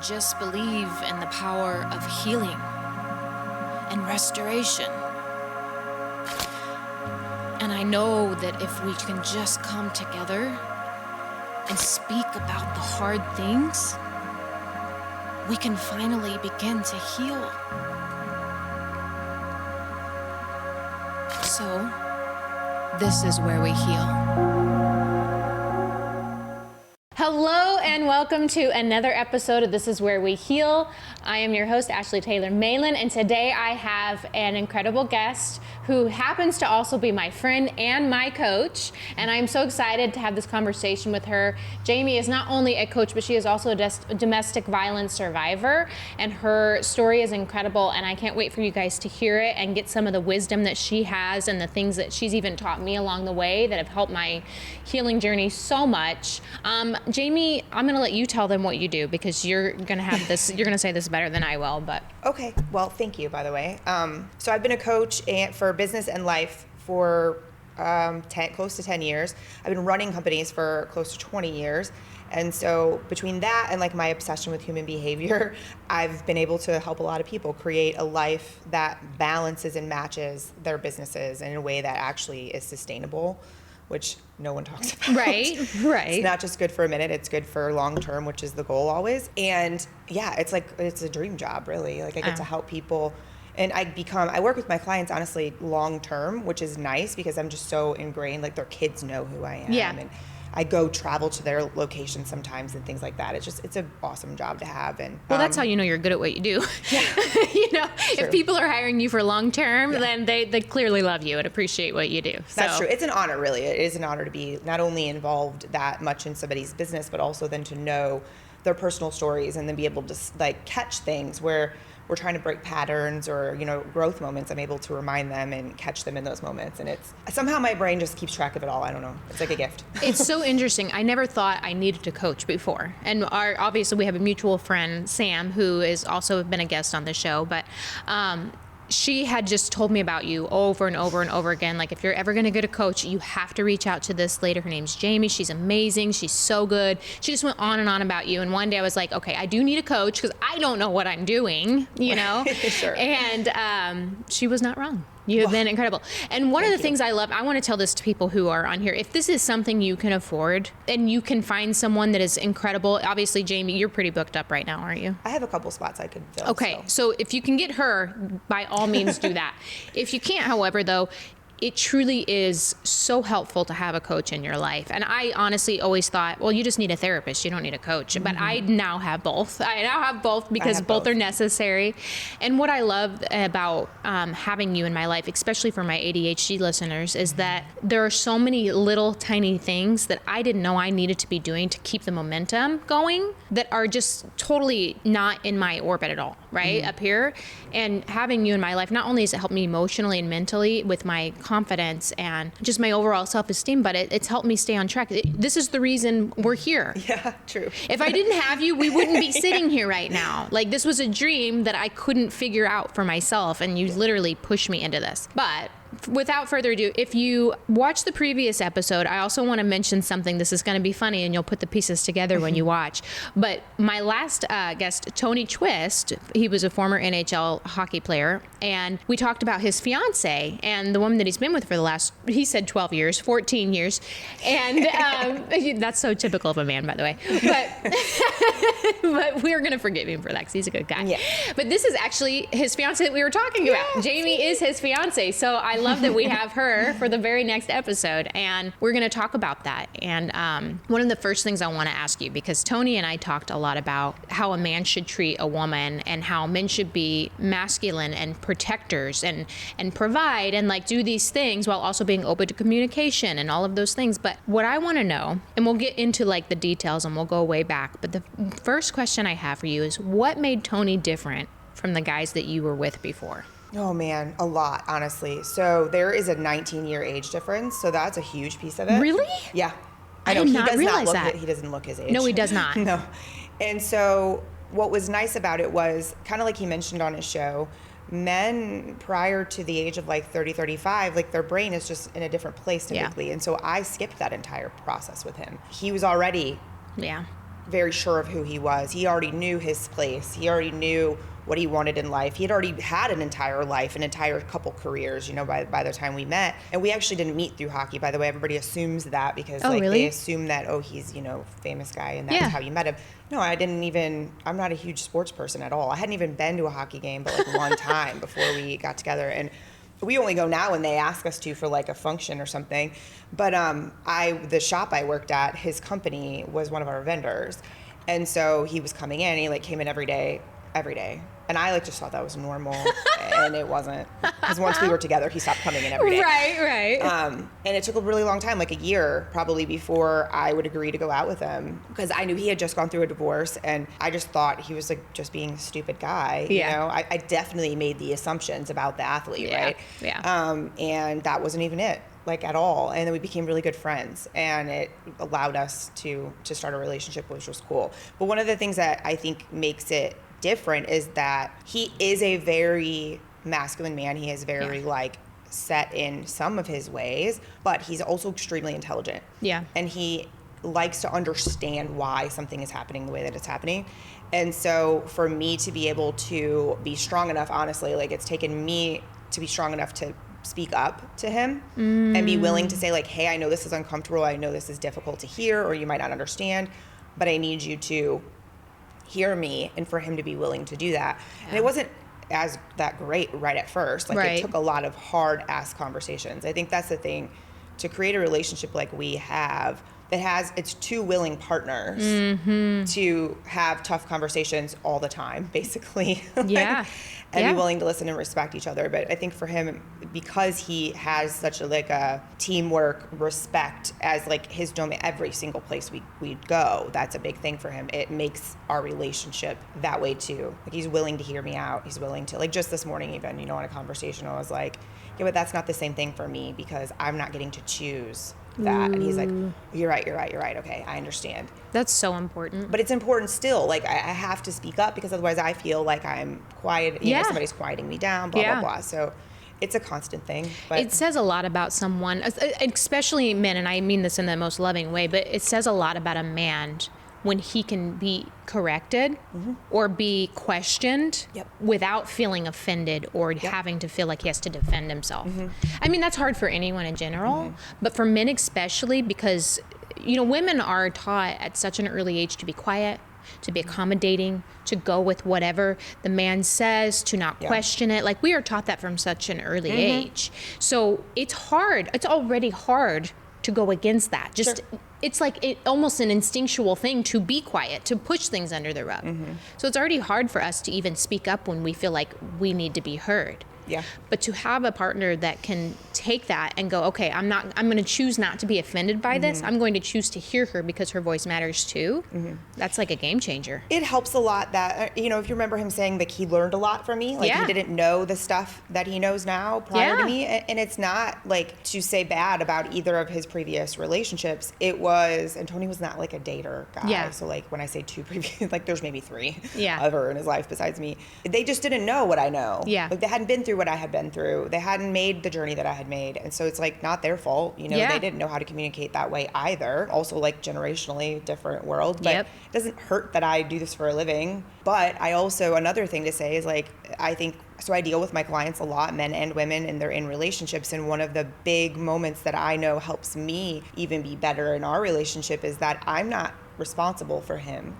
just believe in the power of healing and restoration. And I know that if we can just come together and speak about the hard things, we can finally begin to heal. So, this is where we heal. Hello and welcome to another episode of This Is Where We Heal. I am your host, Ashley Taylor-Maland, and today I have an incredible guest who happens to also be my friend and my coach, and I'm so excited to have this conversation with her. Jamie is not only a coach, but she is also a domestic violence survivor, and her story is incredible, and I can't wait for you guys to hear it and get some of the wisdom that she has and the things that she's even taught me along the way that have helped my healing journey so much. Jamie, I'm going to let you tell them what you do because you're going to have this, you're going to say this better than I will, but. Okay. Well, thank you, by the way. So I've been a coach for business and life for close to 10 years. I've been running companies for close to 20 years. And so between that and like my obsession with human behavior, I've been able to help a lot of people create a life that balances and matches their businesses in a way that actually is sustainable, which no one talks about. Right. It's not just good for a minute, it's good for long term, which is the goal always. And yeah, it's a dream job, really. Like I get to help people, and I work with my clients, honestly, long term, which is nice because I'm just so ingrained, like their kids know who I am. Yeah. And I go travel to their location sometimes and things like that. It's an awesome job to have. And well, that's how you know you're good at what you do. Yeah. If people are hiring you for long term, then they clearly love you and appreciate what you do. That's true. It's an honor, really. It is an honor to be not only involved that much in somebody's business, but also then to know their personal stories and then be able to like catch things where we're trying to break patterns or, growth moments. I'm able to remind them and catch them in those moments. And it's somehow my brain just keeps track of it all. I don't know. It's like a gift. It's so interesting. I never thought I needed to coach before. And obviously we have a mutual friend, Sam, who has also been a guest on the show, but, she had just told me about you over and over and over again. Like, if you're ever going to get a coach, you have to reach out to this lady. Her name's Jamie. She's amazing. She's so good. She just went on and on about you. And one day I was like, okay, I do need a coach because I don't know what I'm doing, Sure. And she was not wrong. You have been incredible. And one of the things I love, I want to tell this to people who are on here. If this is something you can afford and you can find someone that is incredible, obviously, Jamie, you're pretty booked up right now, aren't you? I have a couple spots I could fill. Okay. So if you can get her, by all means do that. If you can't, however, though, it truly is so helpful to have a coach in your life. And I honestly always thought, well, you just need a therapist. You don't need a coach. Mm-hmm. But I now have both. I now have both because both are necessary. And what I love about having you in my life, especially for my ADHD listeners, is that there are so many little tiny things that I didn't know I needed to be doing to keep the momentum going that are just totally not in my orbit at all, right? Up here. And having you in my life, not only has it helped me emotionally and mentally with my confidence and just my overall self-esteem, but it's helped me stay on track. This is the reason we're here. Yeah, true. If I didn't have you, we wouldn't be sitting here right now. Like, this was a dream that I couldn't figure out for myself, and you literally pushed me into this. But without further ado, if you watch the previous episode, I also want to mention something. This is going to be funny, and you'll put the pieces together when you watch. But my last guest, Tony Twist, he was a former NHL hockey player, and we talked about his fiance and the woman that he's been with for the last, he said 12 years, 14 years. And that's so typical of a man, by the way. But we're going to forgive him for that because he's a good guy. Yeah. But this is actually his fiance that we were talking about. Jamie is his fiance. So I love that we have her for the very next episode, and we're going to talk about that. And one of the first things I want to ask you, because Tony and I talked a lot about how a man should treat a woman and how men should be masculine and protectors and provide and like do these things while also being open to communication and all of those things. But what I want to know, and we'll get into like the details and we'll go way back, but the first question I have for you is, what made Tony different from the guys that you were with before? Oh man, a lot, honestly. So there is a 19-year age difference, so that's a huge piece of it. Really? Yeah. I did not realize that. He doesn't look his age. No, he does not. No. And so what was nice about it was, kind of like he mentioned on his show, men prior to the age of like 30, 35, like their brain is just in a different place typically. Yeah. And so I skipped that entire process with him. He was already very sure of who he was. He already knew his place. He already knew what he wanted in life. He had already had an entire life, an entire couple careers, you know, by the time we met. And we actually didn't meet through hockey, by the way. Everybody assumes that because like really? they assume that, oh, he's, you know, famous guy and that's how you met him. No, I'm not a huge sports person at all. I hadn't even been to a hockey game but like one time before we got together. And we only go now when they ask us to for like a function or something. But the shop I worked at, his company was one of our vendors. And so he was coming in and he like came in every day. And I like just thought that was normal, and it wasn't. Because once we were together, he stopped coming in every day. Right. And it took a really long time, like a year probably, before I would agree to go out with him. Because I knew he had just gone through a divorce, and I just thought he was like just being a stupid guy. You know, I definitely made the assumptions about the athlete, right? And that wasn't even it, like at all. And then we became really good friends, and it allowed us to start a relationship, which was cool. But one of the things that I think makes it different is that he is a very masculine man. He is very like set in some of his ways, but he's also extremely intelligent. And he likes to understand why something is happening the way that it's happening. And so for me to be able to be strong enough, honestly, like it's taken me to be strong enough to speak up to him and be willing to say like, hey, I know this is uncomfortable. I know this is difficult to hear, or you might not understand, but I need you to hear me, and for him to be willing to do that. And it wasn't that great right at first. Like it took a lot of hard ass conversations. I think that's the thing, to create a relationship like we have that has it's two willing partners to have tough conversations all the time, basically. And be willing to listen and respect each other. But I think for him, because he has such a teamwork, respect as like his domain, every single place we'd go, that's a big thing for him. It makes our relationship that way too. Like he's willing to hear me out. He's willing to, like just this morning even, you know, in a conversation, I was like, yeah, but that's not the same thing for me because I'm not getting to choose that. And he's like, you're right. Okay, I understand. That's so important. But it's important still. Like I have to speak up because otherwise I feel like I'm quiet. You know, somebody's quieting me down, blah, blah. So it's a constant thing. But it says a lot about someone, especially men, and I mean this in the most loving way, but it says a lot about a man when he can be corrected or be questioned without feeling offended or having to feel like he has to defend himself. I mean, that's hard for anyone in general, but for men especially, because, you know, women are taught at such an early age to be quiet, to be accommodating, to go with whatever the man says, to not question it. Like we are taught that from such an early age. So it's hard. It's already hard to go against that. It's like almost an instinctual thing to be quiet, to push things under the rug. So it's already hard for us to even speak up when we feel like we need to be heard. But to have a partner that can take that and go, okay, I'm going to choose not to be offended by this. I'm going to choose to hear her because her voice matters too. That's like a game changer. It helps a lot that, you know, if you remember him saying like he learned a lot from me, like he didn't know the stuff that he knows now prior to me. And it's not like to say bad about either of his previous relationships. It was, and Tony was not like a dater guy. So like when I say two previous, like there's maybe three ever in his life besides me. They just didn't know what I know. Like they hadn't been through what I had been through. They hadn't made the journey that I had made. And so it's like not their fault. You know, they didn't know how to communicate that way either. Also like generationally different world. But it doesn't hurt that I do this for a living. But I also, another thing to say is like, I think, so I deal with my clients a lot, men and women, and they're in relationships. And one of the big moments that I know helps me even be better in our relationship is that I'm not responsible for him.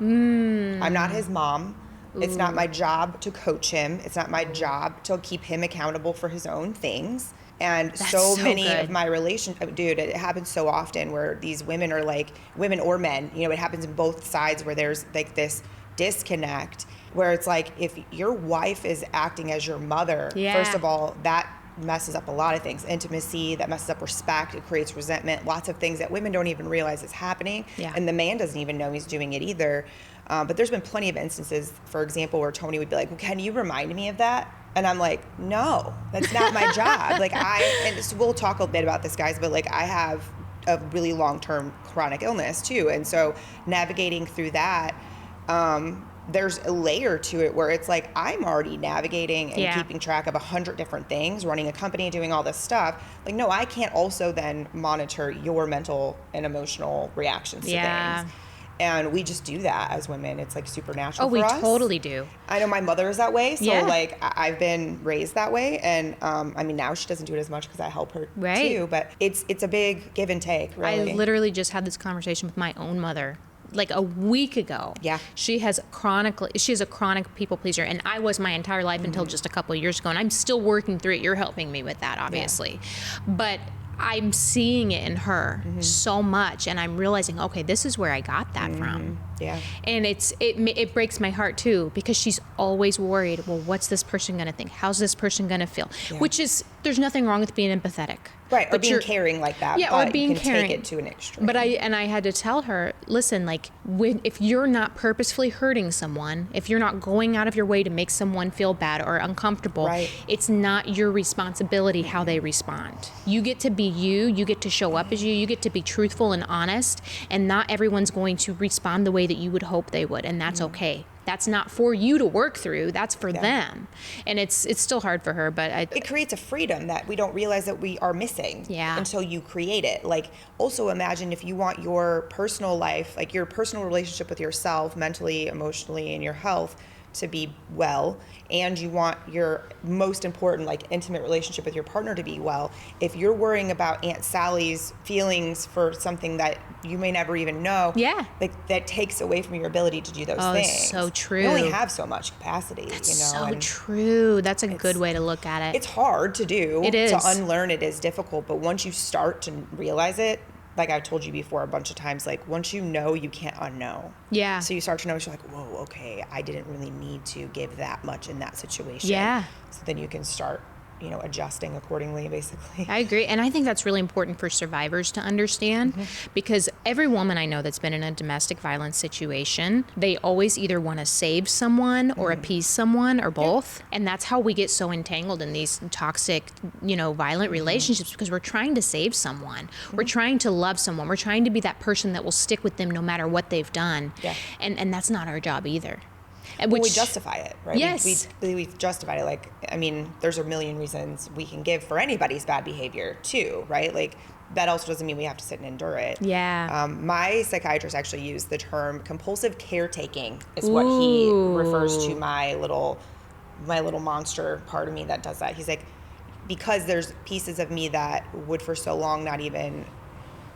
I'm not his mom. It's not my job to coach him. It's not my job to keep him accountable for his own things. And so many of my relationships, dude, it happens so often where these women are like, women or men, you know, it happens in both sides where there's like this disconnect where it's like, if your wife is acting as your mother, first of all, that messes up a lot of things. Intimacy, that messes up respect, it creates resentment, lots of things that women don't even realize is happening. And the man doesn't even know he's doing it either. But there's been plenty of instances, for example, where Tony would be like, well, can you remind me of that? And I'm like, no, that's not my job. Like and so we'll talk a bit about this, guys, but like I have a really long-term chronic illness too. And so navigating through that, there's a layer to it where it's like I'm already navigating and keeping track of 100 different things, running a company, doing all this stuff. Like, no, I can't also then monitor your mental and emotional reactions to things. And we just do that as women. It's like supernatural Oh, we for us. totally do. I know my mother is that way. So Yeah. like I've been raised that way. And I mean, now she doesn't do it as much because I help her Right. too. But it's a big give and take, really. I literally just had this conversation with my own mother like a week ago. Yeah. She's a chronic people pleaser, and I was my entire life until just a couple of years ago, and I'm still working through it. You're helping me with that, obviously. But I'm seeing it in her so much, and I'm realizing, okay, this is where I got that from. Yeah. And it breaks my heart too, because she's always worried, well, what's this person going to think? How's this person going to feel? Yeah. Which is, there's nothing wrong with being empathetic. Right. Or But being you're- caring like that. Yeah, but or being you can caring. take it to an extreme. But I had to tell her, listen, like if you're not purposefully hurting someone, if you're not going out of your way to make someone feel bad or uncomfortable, Right. it's not your responsibility how they respond. You get to be you, you get to show up as you get to be truthful and honest, and not everyone's going to respond the way that you would hope they would, and that's okay. That's not for you to work through. That's for them. And it's still hard for her, but it creates a freedom that we don't realize that we are missing Yeah. until you create it. Like, also imagine if you want your personal life, like your personal relationship with yourself, mentally, emotionally, and your health to be well, and you want your most important, like, intimate relationship with your partner to be well. If you're worrying about Aunt Sally's feelings for something that you may never even know, Yeah. like, that takes away from your ability to do those Oh, things. it's so true. You only have so much capacity, so and true. That's a good way to look at it. it's hard to do. It is. To unlearn it is difficult, but once you start to realize it, like I've told you before a bunch of times, like once you know, you can't unknow. Yeah. So you start to know, you're like, whoa, okay, I didn't really need to give that much in that situation. Yeah. So then you can start, adjusting accordingly, basically. I agree. And I think that's really important for survivors to understand, because every woman I know that's been in a domestic violence situation, they always either want to save someone or appease someone or both. And that's how we get so entangled in these toxic, violent relationships, because we're trying to save someone. We're trying to love someone. We're trying to be that person that will stick with them no matter what they've done. Yeah. And that's not our job either. Well, we justify it, right? Yes. We justify it. Like, I mean, there's a million reasons we can give for anybody's bad behavior too, right? Like, that also doesn't mean we have to sit and endure it. Yeah. My psychiatrist actually used the term compulsive caretaking is what he refers to my little monster part of me that does that. He's like, because there's pieces of me that would for so long not even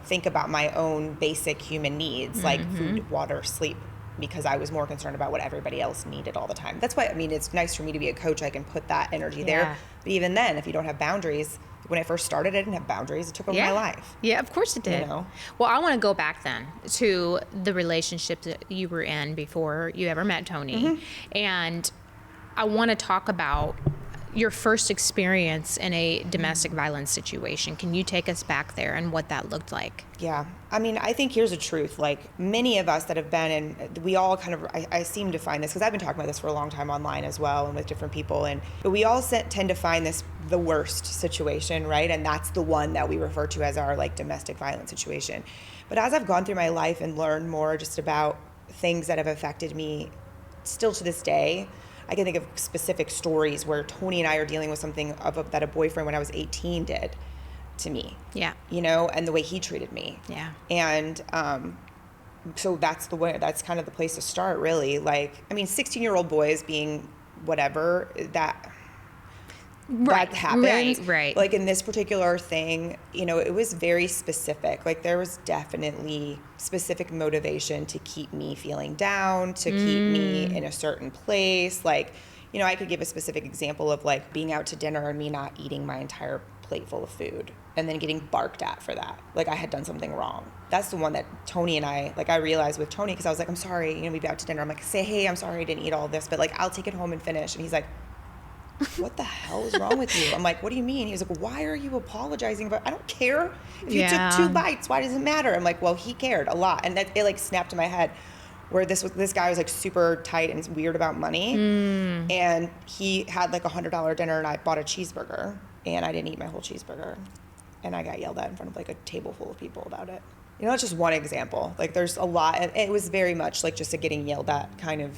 think about my own basic human needs, like food, water, sleep, because I was more concerned about what everybody else needed all the time. That's why, I mean, it's nice for me to be a coach. I can put that energy there. But even then, if you don't have boundaries, when I first started, I didn't have boundaries. It took over my life. Yeah, of course it did. Well, I want to go back then to the relationship that you were in before you ever met Tony. And I want to talk about your first experience in a domestic violence situation. Can you take us back there and what that looked like? Yeah. I mean, I think here's the truth. Like, many of us that have been in, we all kind of, I seem to find this, because I've been talking about this for a long time online as well and with different people. But we all tend to find this the worst situation, right? And that's the one that we refer to as our, like, domestic violence situation. But as I've gone through my life and learned more just about things that have affected me still to this day, I can think of specific stories where Tony and I are dealing with something that a boyfriend when I was 18 did to me. Yeah. And the way he treated me. Yeah. And so that's kind of the place to start, really. Like, I mean, 16-year-old boys being whatever, that happened. Right. Like, in this particular thing, it was very specific. Like, there was definitely specific motivation to keep me feeling down, to keep me in a certain place. Like, I could give a specific example of, like, being out to dinner and me not eating my entire plate full of food and then getting barked at for that. Like, I had done something wrong. That's the one that Tony and I realized with Tony, because I was like, I'm sorry, we'd be out to dinner. I'm like, say, hey, I'm sorry I didn't eat all of this, but, like, I'll take it home and finish. And he's like, what the hell is wrong with you? I'm like, what do you mean? He was like, why are you apologizing about? I don't care if you took 2 bites. Why does it matter? I'm like, well, he cared a lot, and it like snapped in my head. Where this guy was like super tight and weird about money, and he had like $100 dinner, and I bought a cheeseburger, and I didn't eat my whole cheeseburger, and I got yelled at in front of like a table full of people about it. That's just one example. Like, there's a lot, and it was very much like just a getting yelled at kind of.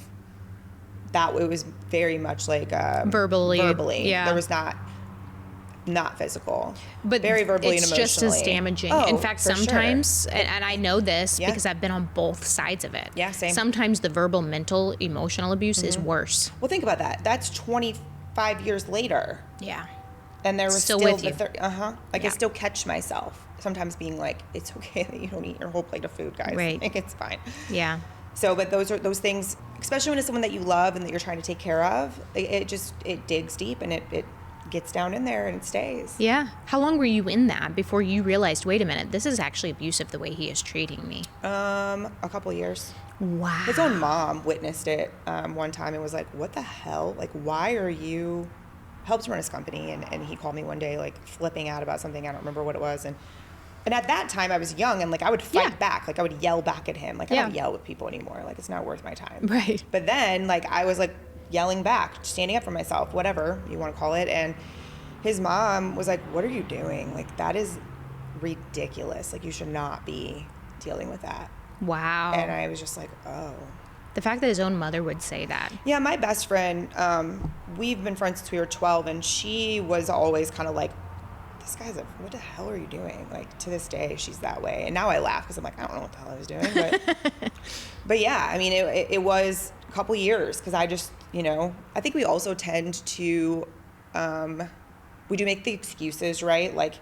That it was very much like verbally. Yeah. There was not not physical, but very verbally it's and emotionally. just as damaging. Oh, In fact, for sometimes, sure. and I know this Yeah. because I've been on both sides of it. Yeah, same. Sometimes the verbal, mental, emotional abuse is worse. Well, think about that. That's 25 years later. Yeah. And there was Still still with the you. Like I Yeah. still catch myself sometimes being like, it's okay that you don't eat your whole plate of food, guys. Right. Like, it's fine. Yeah. So, but those are those things, especially when it's someone that you love and that you're trying to take care of, it digs deep and it gets down in there and it stays. Yeah. How long were you in that before you realized, wait a minute, this is actually abusive the way he is treating me? A couple of years. Wow. His own mom witnessed it one time and was like, what the hell? Like, why are you, helps run his company. And he called me one day, like flipping out about something. I don't remember what it was. And at that time I was young and like, I would fight back. Like I would yell back at him. Like I don't yell with people anymore. Like it's not worth my time. Right. But then like, I was like yelling back, standing up for myself, whatever you want to call it. And his mom was like, what are you doing? Like, that is ridiculous. Like, you should not be dealing with that. Wow. And I was just like, oh. The fact that his own mother would say that. Yeah, my best friend, we've been friends since we were 12, and she was always kind of like, this guy's what the hell are you doing? Like, to this day, she's that way. And now I laugh because I'm like, I don't know what the hell I was doing. But, but yeah, I mean, it was a couple years because I just, I think we also tend to, we do make the excuses, right? Like,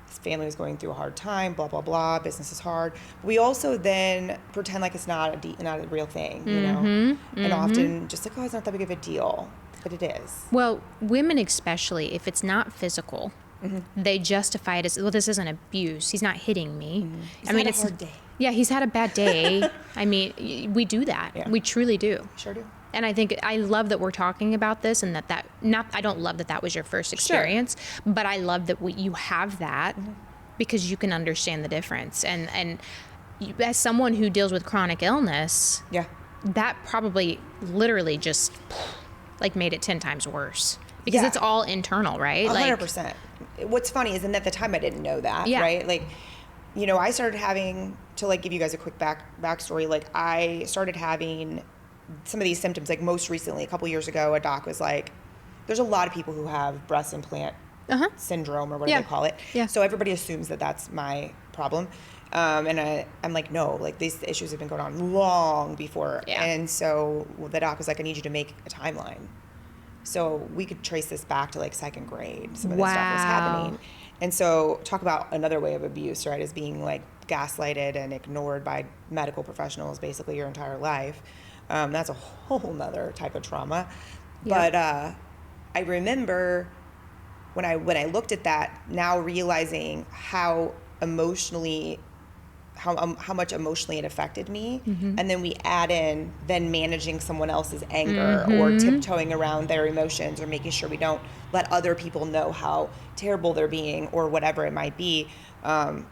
his family was going through a hard time, blah, blah, blah, business is hard. We also then pretend like it's not a real thing, And often just like, oh, it's not that big of a deal, but it is. Well, women especially, if it's not physical, they justify it as, well, this isn't abuse. He's not hitting me. He's had a hard day. Yeah, he's had a bad day. I mean, we do that. Yeah. We truly do. Sure do. And I think I love that we're talking about this, and I don't love that was your first experience, but I love that you have that because you can understand the difference. And you, as someone who deals with chronic illness, that probably literally just like made it 10 times worse because it's all internal, right? 100%. What's funny is, and at the time I didn't know that, right? Like, I started having, to like give you guys a quick backstory, like I started having some of these symptoms, like most recently, a couple years ago, a doc was like, there's a lot of people who have breast implant syndrome or whatever they call it. Yeah. So everybody assumes that that's my problem. And I'm like, no, like these issues have been going on long before. Yeah. And so the doc was like, I need you to make a timeline. So we could trace this back to like second grade. Some of this stuff was happening. And so talk about another way of abuse, right, is being like gaslighted and ignored by medical professionals basically your entire life. That's a whole nother type of trauma. Yep. But I remember when I looked at that, now realizing how much emotionally it affected me. And then we add in then managing someone else's anger or tiptoeing around their emotions or making sure we don't let other people know how terrible they're being or whatever it might be.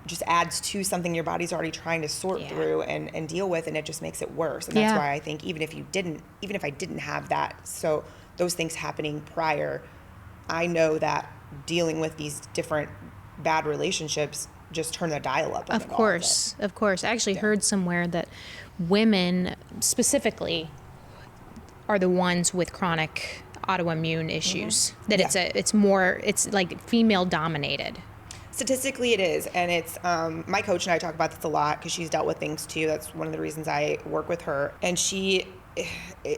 Just adds to something your body's already trying to sort through and deal with, and it just makes it worse. And that's why I think even if I didn't have that, so those things happening prior, I know that dealing with these different bad relationships just turn the dial up. Of course. I actually heard somewhere that women specifically are the ones with chronic autoimmune issues. That it's like female dominated. Statistically, it is, and it's my coach and I talk about this a lot because she's dealt with things too. That's one of the reasons I work with her. And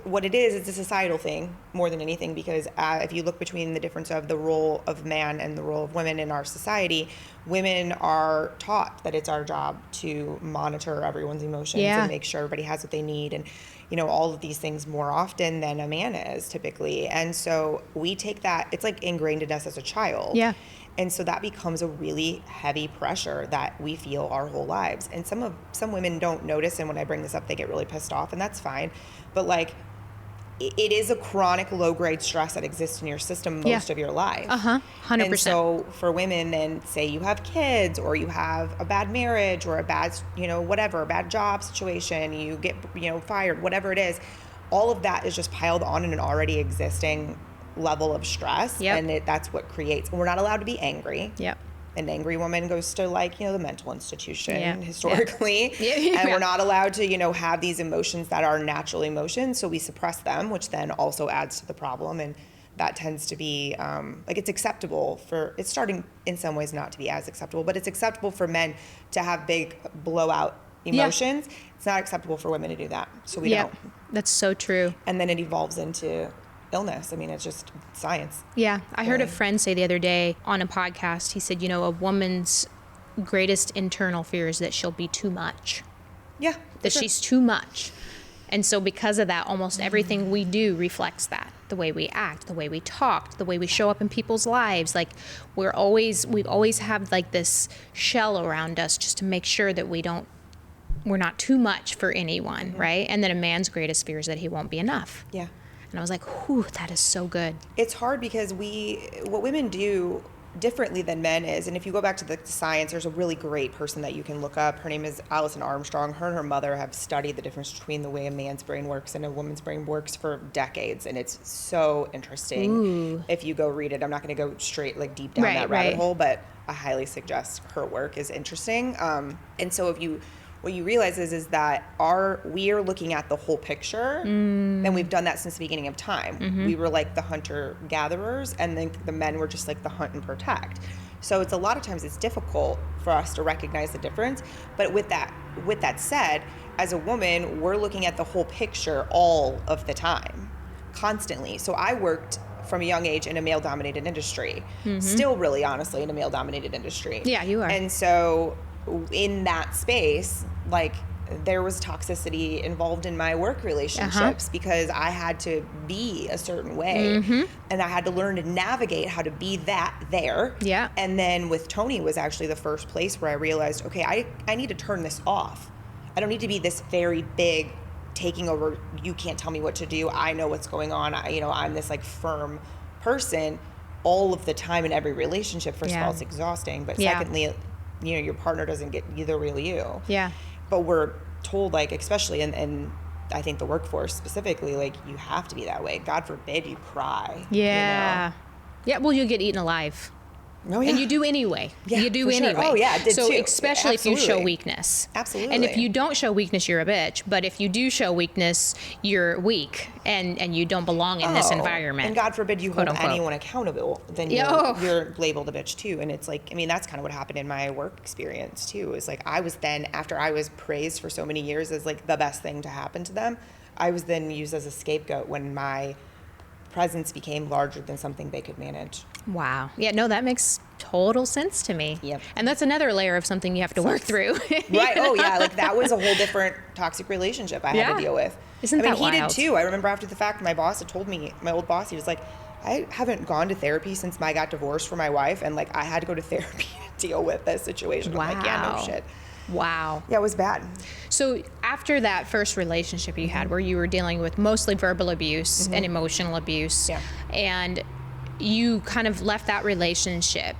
what it is, it's a societal thing more than anything because if you look between the difference of the role of man and the role of women in our society, women are taught that it's our job to monitor everyone's emotions and make sure everybody has what they need and all of these things more often than a man is typically. And so we take that, it's like ingrained in us as a child. Yeah. And so that becomes a really heavy pressure that we feel our whole lives. And some women don't notice, and when I bring this up, they get really pissed off, and that's fine. But like, it is a chronic low-grade stress that exists in your system most of your life. 100%. And so for women, then say you have kids, or you have a bad marriage, or a bad, whatever, a bad job situation, you get, fired, whatever it is, all of that is just piled on in an already existing level of stress, and that's what creates. We're not allowed to be angry. An angry woman goes to the mental institution historically, and we're not allowed to have these emotions that are natural emotions. So we suppress them, which then also adds to the problem. And that tends to be like it's acceptable for, it's starting in some ways not to be as acceptable, but it's acceptable for men to have big blowout emotions. It's not acceptable for women to do that. So we don't. That's so true. And then it evolves into illness. I mean, it's just science. Yeah. I heard a friend say the other day on a podcast, he said, a woman's greatest internal fear is that she'll be too much. Yeah. That she's too much. And so because of that, almost everything we do reflects that. The way we act, the way we talk, the way we show up in people's lives. Like we've always have like this shell around us just to make sure that we're not too much for anyone, right? And then a man's greatest fear is that he won't be enough. Yeah. And I was like, whew, that is so good. It's hard because what women do differently than men is, and if you go back to the science, there's a really great person that you can look up. Her name is Alison Armstrong. Her and her mother have studied the difference between the way a man's brain works and a woman's brain works for decades, and it's so interesting. Ooh. If you go read it. I'm not going to go straight like deep down that rabbit hole, but I highly suggest her work is interesting. And so what you realize is that we are looking at the whole picture, and we've done that since the beginning of time. We were like the hunter-gatherers, and then the men were just like the hunt and protect. So it's a lot of times it's difficult for us to recognize the difference. But with that said, as a woman, we're looking at the whole picture all of the time, constantly. So I worked from a young age in a male-dominated industry, still really honestly in a male-dominated industry. Yeah, you are. And so in that space, like there was toxicity involved in my work relationships because I had to be a certain way, and I had to learn to navigate how to be that there. Yeah. And then with Tony was actually the first place where I realized, okay, I need to turn this off. I don't need to be this very big taking over. You can't tell me what to do. I know what's going on. I'm this like firm person all of the time in every relationship. First of all, it's exhausting, but secondly, your partner doesn't get the real you. Yeah. But we're told, like, especially in I think the workforce specifically, like, you have to be that way. God forbid you cry. Yeah. Yeah, well, you get eaten alive. Oh, yeah. And you do anyway. Yeah, you do anyway. Sure. Oh, yeah, I did so too. especially if you show weakness. Absolutely. And if you don't show weakness, you're a bitch. But if you do show weakness, you're weak and you don't belong in this environment. And God forbid you hold anyone accountable, then you're labeled a bitch too. And it's like, I mean, that's kind of what happened in my work experience too. Is like I was then, after I was praised for so many years as like the best thing to happen to them, I was then used as a scapegoat when my presence became larger than something they could manage. Wow. Yeah, no, that makes total sense to me. Yep. And that's another layer of something you have to work through. Right. Oh, yeah. Like that was a whole different toxic relationship I had to deal with. Isn't that wild? He did too. I remember after the fact, my boss had told me, my old boss, he was like, I haven't gone to therapy since I got divorced from my wife. And like, I had to go to therapy to deal with this situation. Wow. I'm like, yeah, no shit. Wow. Yeah, it was bad. So after that first relationship you had where you were dealing with mostly verbal abuse and emotional abuse, and you kind of left that relationship,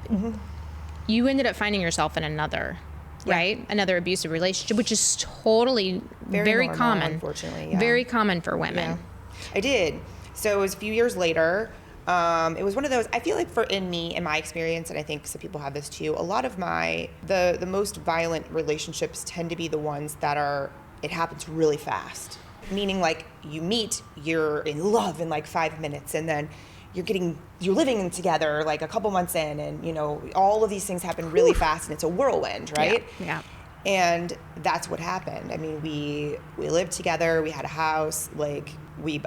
you ended up finding yourself in another, right? Another abusive relationship, which is totally very normal, common. Unfortunately, Very common for women. Yeah. I did. So it was a few years later. It was one of those, I feel like in my experience, and I think some people have this too, a lot of the most violent relationships tend to be the ones that it happens really fast. Meaning like you meet, you're in love in like 5 minutes, and then you're living together like a couple months in, and all of these things happen really fast, and it's a whirlwind, right? Yeah. And that's what happened. I mean, we lived together, we had a house, like we,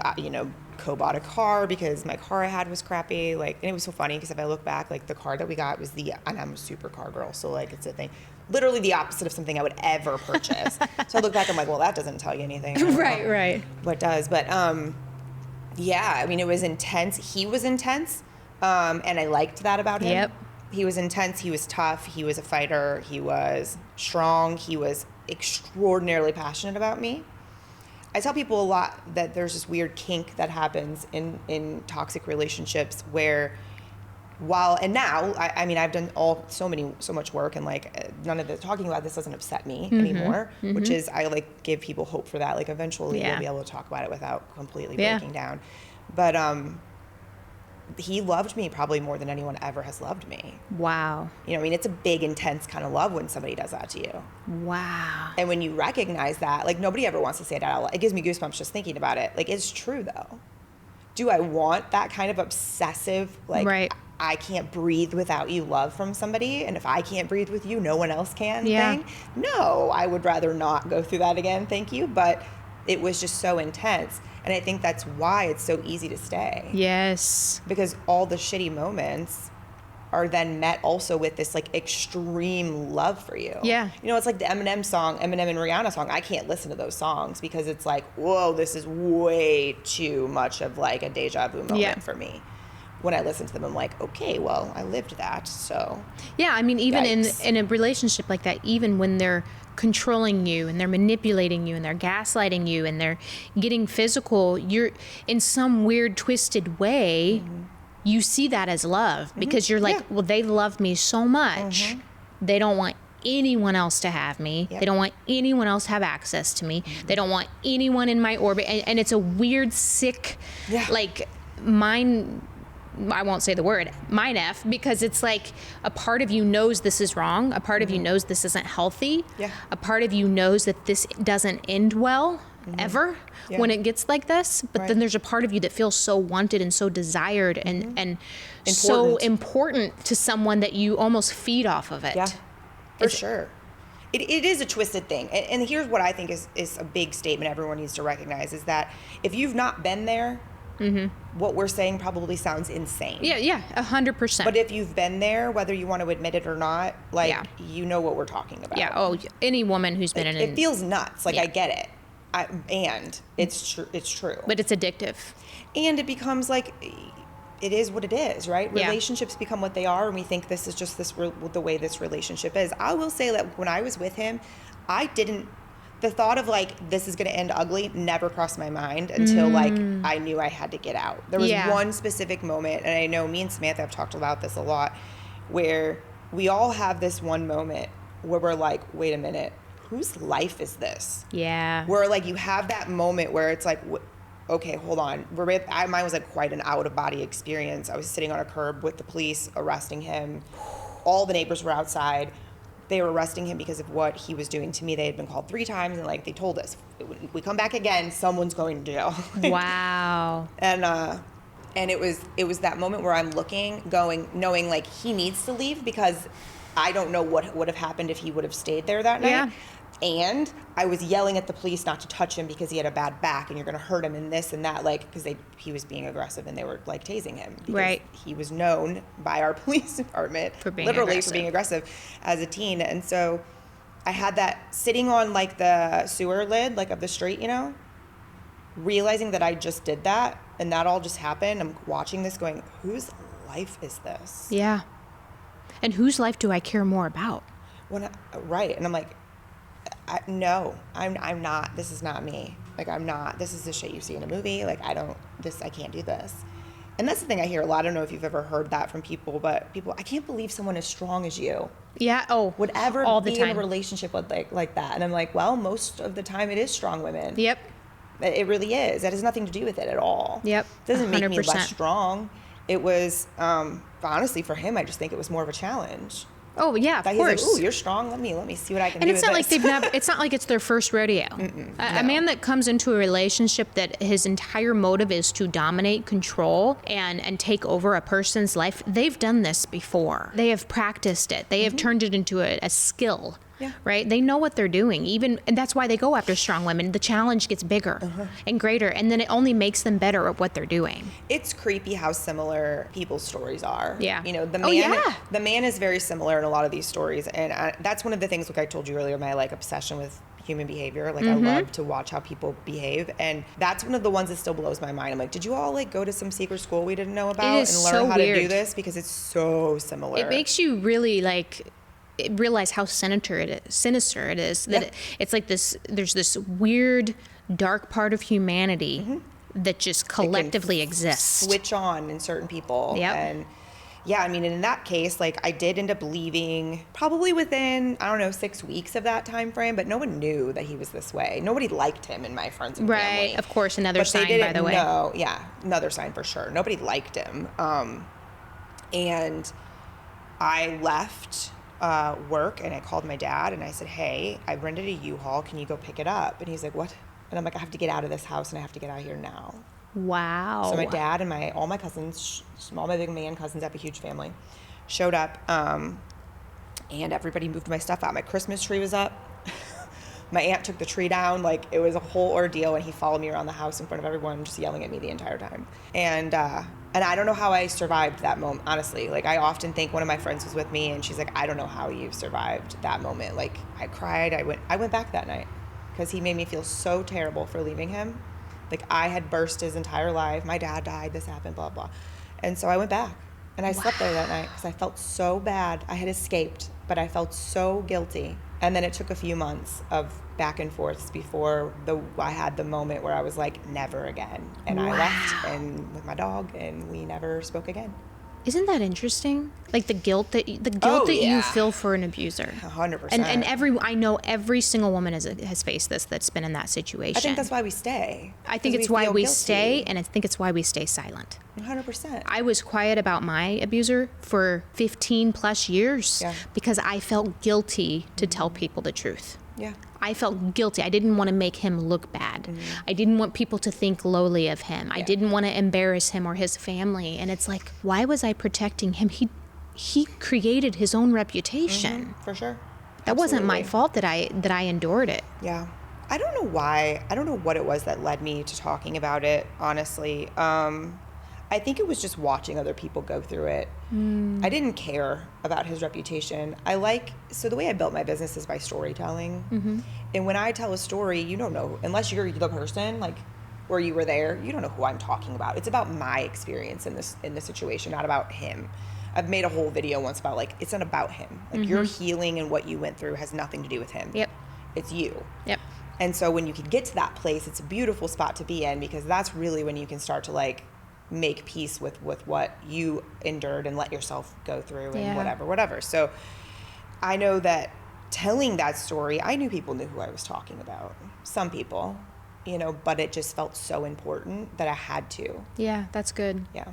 co-bought a car because my car I had was crappy. Like, and it was so funny because if I look back, like the car that we got was and I'm a super car girl, so like it's a thing, literally the opposite of something I would ever purchase. So I look back, I'm like, well, that doesn't tell you anything. Right. What does? But yeah, I mean, it was intense. He was intense, and I liked that about him. Yep. He was intense. He was tough. He was a fighter. He was strong. He was extraordinarily passionate about me. I tell people a lot that there's this weird kink that happens in toxic relationships where now I've done so much work, and like none of the talking about this doesn't upset me anymore, which is, I like give people hope for that. Like eventually we'll be able to talk about it without completely breaking down. But he loved me probably more than anyone ever has loved me. Wow. It's a big, intense kind of love when somebody does that to you. Wow. And when you recognize that, like nobody ever wants to say it out loud. It gives me goosebumps just thinking about it. Like it's true though. do I want that kind of obsessive, like, Right. I can't breathe without you love from somebody, and if I can't breathe with you, no one else can Yeah. thing? No, I would rather not go through that again, thank you. But it was just so intense. And I think that's why it's so easy to stay. Yes. Because all the shitty moments are then met also with this like extreme love for you. Yeah. You know, it's like the Eminem and Rihanna song. I can't listen to those songs because it's like, whoa, this is way too much of like a deja vu moment for me. When I listen to them, I'm like, okay, well, I lived that, so. Yeah, I mean, even Yikes. in a relationship like that, even when they're controlling you and they're manipulating you and they're gaslighting you and they're getting physical, you're in some weird twisted way, you see that as love because you're like, well, they love me so much. They don't want anyone else to have me. They don't want anyone else to have access to me. They don't want anyone in my orbit. And it's a weird, sick, like, mind, I won't say the word, mind F, because it's like a part of you knows this is wrong. A part of you knows this isn't healthy. A part of you knows that this doesn't end well ever when it gets like this. But then there's a part of you that feels so wanted and so desired and so important to someone that you almost feed off of it. Yeah, for sure. It is a twisted thing. And here's what I think is a big statement everyone needs to recognize is that if you've not been there, what we're saying probably sounds insane. Yeah, 100%. But if you've been there, whether you want to admit it or not, like, you know what we're talking about. Yeah, any woman who's been in it feels nuts. Like, Yeah. I get it. And it's true. It's true. But it's addictive. And it becomes like, it is what it is, right? Yeah. Relationships become what they are, and we think this is just the way this relationship is. I will say that when I was with him, the thought of like, this is going to end ugly never crossed my mind until like I knew I had to get out. There was one specific moment, and I know me and Samantha have talked about this a lot, where we all have this one moment where we're like, wait a minute, whose life is this? Yeah. Where like you have that moment where it's like, okay, hold on. Mine was like quite an out of body experience. I was sitting on a curb with the police arresting him. All the neighbors were outside. They were arresting him because of what he was doing to me. They had been called 3 times, and like they told us, if we come back again, someone's going to jail. Wow. And it was that moment where I'm looking, going, knowing like he needs to leave because I don't know what would have happened if he would have stayed there that night. Yeah. And I was yelling at the police not to touch him because he had a bad back and you're going to hurt him and this and that, like, because he was being aggressive and they were like tasing him. Because he was known by our police department for being aggressive as a teen. And so I had that sitting on like the sewer lid, like of the street, you know, realizing that I just did that and that all just happened. I'm watching this going, whose life is this? Yeah. And whose life do I care more about? Right. And I'm like, no, I'm not. This is not me. Like, I'm not. This is the shit you see in a movie. Like, I can't do this. And that's the thing I hear a lot. I don't know if you've ever heard that from people, but I can't believe someone as strong as you. Yeah. Oh, would ever all the be time. in a relationship with like that. And I'm like, well, most of the time it is strong women. Yep. It really is. That has nothing to do with it at all. Yep. It doesn't make me 100%. less strong. It was, honestly, for him, I just think it was more of a challenge. Oh yeah, of He's course. like, ooh, you're strong. Let me see what I can do. And it's with not like this. it's not like it's their first rodeo. A man that comes into a relationship that his entire motive is to dominate, control, and take over a person's life, they've done this before. They have practiced it. They have turned it into a skill. Yeah. Right? They know what they're doing. And that's why they go after strong women. The challenge gets bigger and greater, and then it only makes them better at what they're doing. It's creepy how similar people's stories are. Yeah. You know, the man is very similar in a lot of these stories, and that's one of the things, like I told you earlier, my like obsession with human behavior. Like I love to watch how people behave, and that's one of the ones that still blows my mind. I'm like, did you all like go to some secret school we didn't know about and learn so how weird. to do this? Because it's so similar. It makes you really like realize how sinister it is that it's like this, there's this weird dark part of humanity that just collectively exists. Switch on in certain people. Yep. And yeah, I mean, in that case, like I did end up leaving probably within, 6 weeks of that time frame, but no one knew that he was this way. Nobody liked him in my friends and family. Right, of course, another sign, by the way. No, yeah, another sign for sure. Nobody liked him. And I left work and I called my dad and I said, hey, I rented a U-Haul. Can you go pick it up? And he's like, what? And I'm like, I have to get out of this house and I have to get out of here now. Wow. So my dad and all my cousins, all my big man cousins, I have a huge family, showed up, and everybody moved my stuff out. My Christmas tree was up. My aunt took the tree down. Like, it was a whole ordeal, and he followed me around the house in front of everyone, just yelling at me the entire time. And I don't know how I survived that moment, honestly. Like, I often think, one of my friends was with me, and she's like, I don't know how you survived that moment. Like, I cried. I went back that night because he made me feel so terrible for leaving him. Like, I had burst his entire life. My dad died. This happened, blah, blah. And so I went back, and I slept there that night because I felt so bad. I had escaped, but I felt so guilty. And then it took a few months of back and forths before I had the moment where I was like, never again. And I left and with my dog, and we never spoke again. Isn't that interesting? Like the guilt that you feel for an abuser. 100%. And I know every single woman has faced this, that's been in that situation. I think that's why we stay. I think it's why we stay, and I think it's why we stay silent. 100%. I was quiet about my abuser for 15 plus years because I felt guilty to tell people the truth. Yeah. I felt guilty. I didn't want to make him look bad. I didn't want people to think lowly of him. I didn't want to embarrass him or his family. And it's like, why was I protecting him? He created his own reputation. For sure. That wasn't my fault that I endured it. Yeah. I don't know why. I don't know what it was that led me to talking about it, honestly. I think it was just watching other people go through it. I didn't care about his reputation. So the way I built my business is by storytelling. And when I tell a story, you don't know, unless you're the person, like, where you were there, you don't know who I'm talking about. It's about my experience in this situation, not about him. I've made a whole video once about, like, it's not about him. Like, your healing and what you went through has nothing to do with him. Yep. It's you. Yep. And so when you can get to that place, it's a beautiful spot to be in, because that's really when you can start to, like, make peace with what you endured and let yourself go through and whatever. So I know that telling that story, I knew people knew who I was talking about. Some people, but it just felt so important that I had to. Yeah, that's good. Yeah.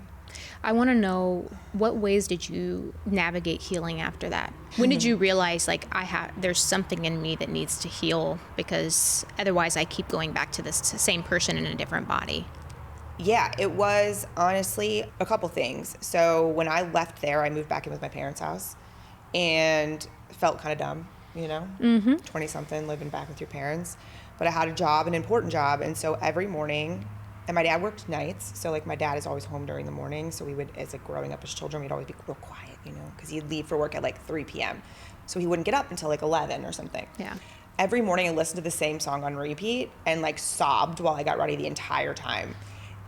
I want to know, what ways did you navigate healing after that? When did you realize, like, there's something in me that needs to heal, because otherwise I keep going back to this same person in a different body? Yeah, it was honestly a couple things. So when I left there, I moved back in with my parents' house and felt kind of dumb, 20-something, living back with your parents. But I had a job, an important job. And so every morning, and my dad worked nights. So, like, my dad is always home during the morning. So we would, as like growing up as children, we'd always be real quiet, because he'd leave for work at like 3 p.m. So he wouldn't get up until like 11 or something. Yeah. Every morning I listened to the same song on repeat and, like, sobbed while I got ready the entire time.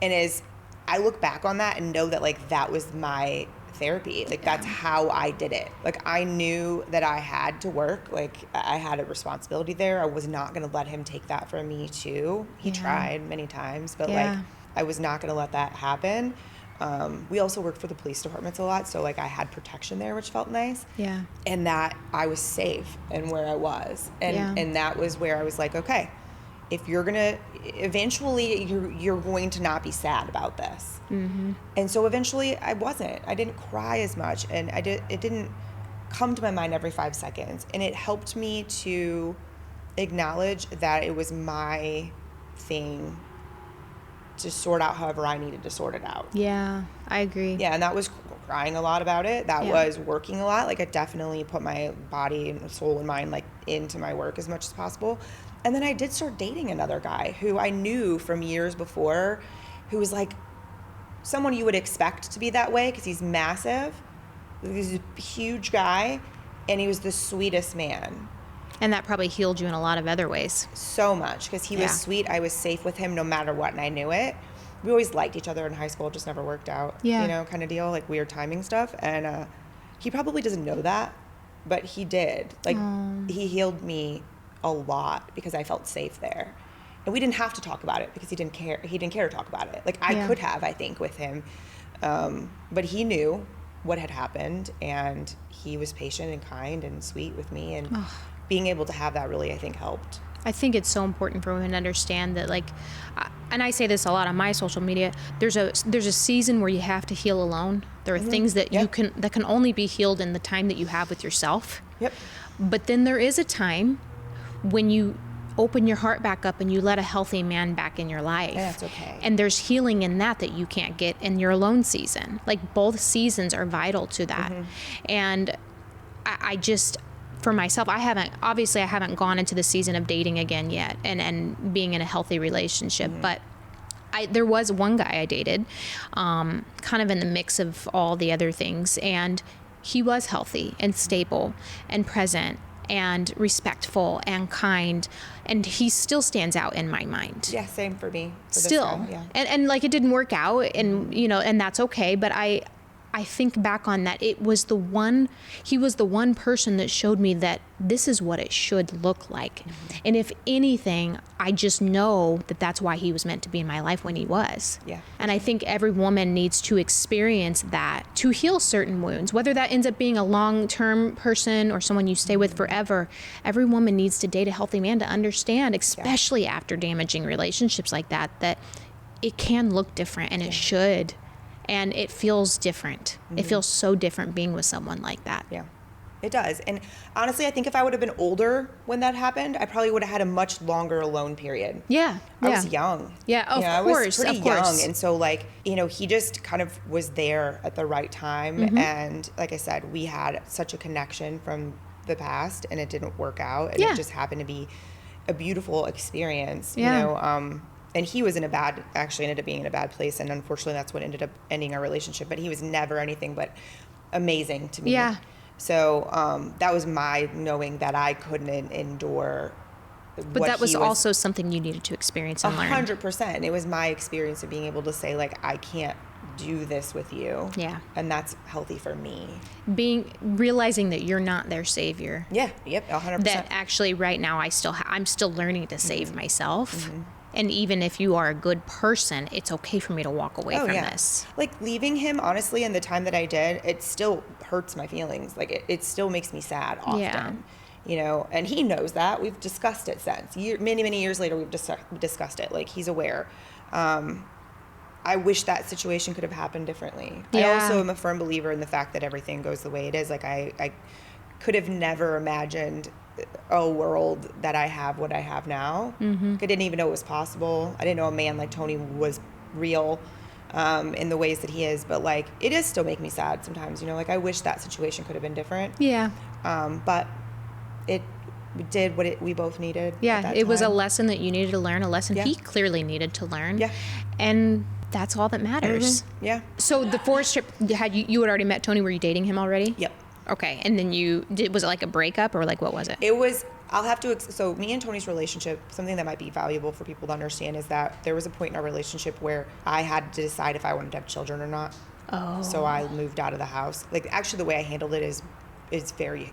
And as I look back on that and know that, like, that was my therapy, like, that's how I did it. Like, I knew that I had to work. Like, I had a responsibility there. I was not going to let him take that from me too. He tried many times, but like, I was not going to let that happen. We also worked for the police departments a lot. So, like, I had protection there, which felt nice. Yeah. And that I was safe in where I was. And that was where I was like, okay, if you're gonna, eventually you're going to not be sad about this. And so eventually I wasn't. I didn't cry as much, and it didn't come to my mind every 5 seconds. And it helped me to acknowledge that it was my thing to sort out however I needed to sort it out. Yeah, I agree. Yeah, and that was crying a lot about it. That was working a lot. Like, I definitely put my body and soul and mind, like, into my work as much as possible. And then I did start dating another guy who I knew from years before, who was like someone you would expect to be that way, because he's massive. He's a huge guy, and he was the sweetest man. And that probably healed you in a lot of other ways. So much, because he was sweet. I was safe with him no matter what, and I knew it. We always liked each other in high school, just never worked out, kind of deal, like weird timing stuff. And he probably doesn't know that, but he did. Like, he healed me a lot because I felt safe there. And we didn't have to talk about it because he didn't care to talk about it. Like, I could have, I think, with him. But he knew what had happened, and he was patient and kind and sweet with me. And being able to have that really, I think, helped. I think it's so important for women to understand that, like, and I say this a lot on my social media, there's a season where you have to heal alone. There are things that that can only be healed in the time that you have with yourself. Yep. But then there is a time when you open your heart back up and you let a healthy man back in your life. Yeah, that's okay. And there's healing in that you can't get in your alone season. Like both seasons are vital to that. And I just, for myself, I haven't gone into the season of dating again yet and being in a healthy relationship, but there was one guy I dated, kind of in the mix of all the other things, and he was healthy and stable and present and respectful and kind, and he still stands out in my mind. Yeah, same for me. For Still. this guy, yeah. And like it didn't work out, and and that's okay, but I think back on that, he was the one person that showed me that this is what it should look like. And if anything, I just know that that's why he was meant to be in my life when he was. Yeah. And I think every woman needs to experience that to heal certain wounds, whether that ends up being a long-term person or someone you stay with forever. Every woman needs to date a healthy man to understand, especially after damaging relationships like that it can look different, and it should. And it feels different. It feels so different being with someone like that. Yeah, it does. And honestly, I think if I would have been older when that happened, I probably would have had a much longer alone period. Yeah. I was young. Yeah, of I course. was pretty young. And so he just kind of was there at the right time. And like I said, we had such a connection from the past, and it didn't work out. And it just happened to be a beautiful experience, and he was actually ended up being in a bad place. And unfortunately, that's what ended up ending our relationship. But he was never anything but amazing to me. Yeah. So that was my knowing that I couldn't endure. But that was also something you needed to experience and learn. 100%. It was my experience of being able to say, like, I can't do this with you. Yeah. And that's healthy for me. Realizing that you're not their savior. Yeah. Yep. 100%. That actually right now I'm still learning to save myself. And even if you are a good person, it's okay for me to walk away from this. Like leaving him, honestly, in the time that I did, it still hurts my feelings. Like it still makes me sad often. Yeah. And he knows that. We've discussed it since. Many, many years later, we've discussed it. Like, he's aware. I wish that situation could have happened differently. Yeah. I also am a firm believer in the fact that everything goes the way it is. Like, I could have never imagined a world that I have what I have now. I didn't even know it was possible. I didn't know a man like Tony was real in the ways that he is. But, like, it does still make me sad sometimes. Like, I wish that situation could have been different. Yeah. But it did what we both needed. Yeah, it was a lesson that you needed to learn, a lesson he clearly needed to learn. Yeah. And that's all that matters. Yeah. So the forest trip, you had already met Tony? Were you dating him already? Yep. Okay, and then was it like a breakup, or like what was it? It was, so me and Tony's relationship, something that might be valuable for people to understand is that there was a point in our relationship where I had to decide if I wanted to have children or not. Oh. So I moved out of the house. Like, actually, the way I handled it is very,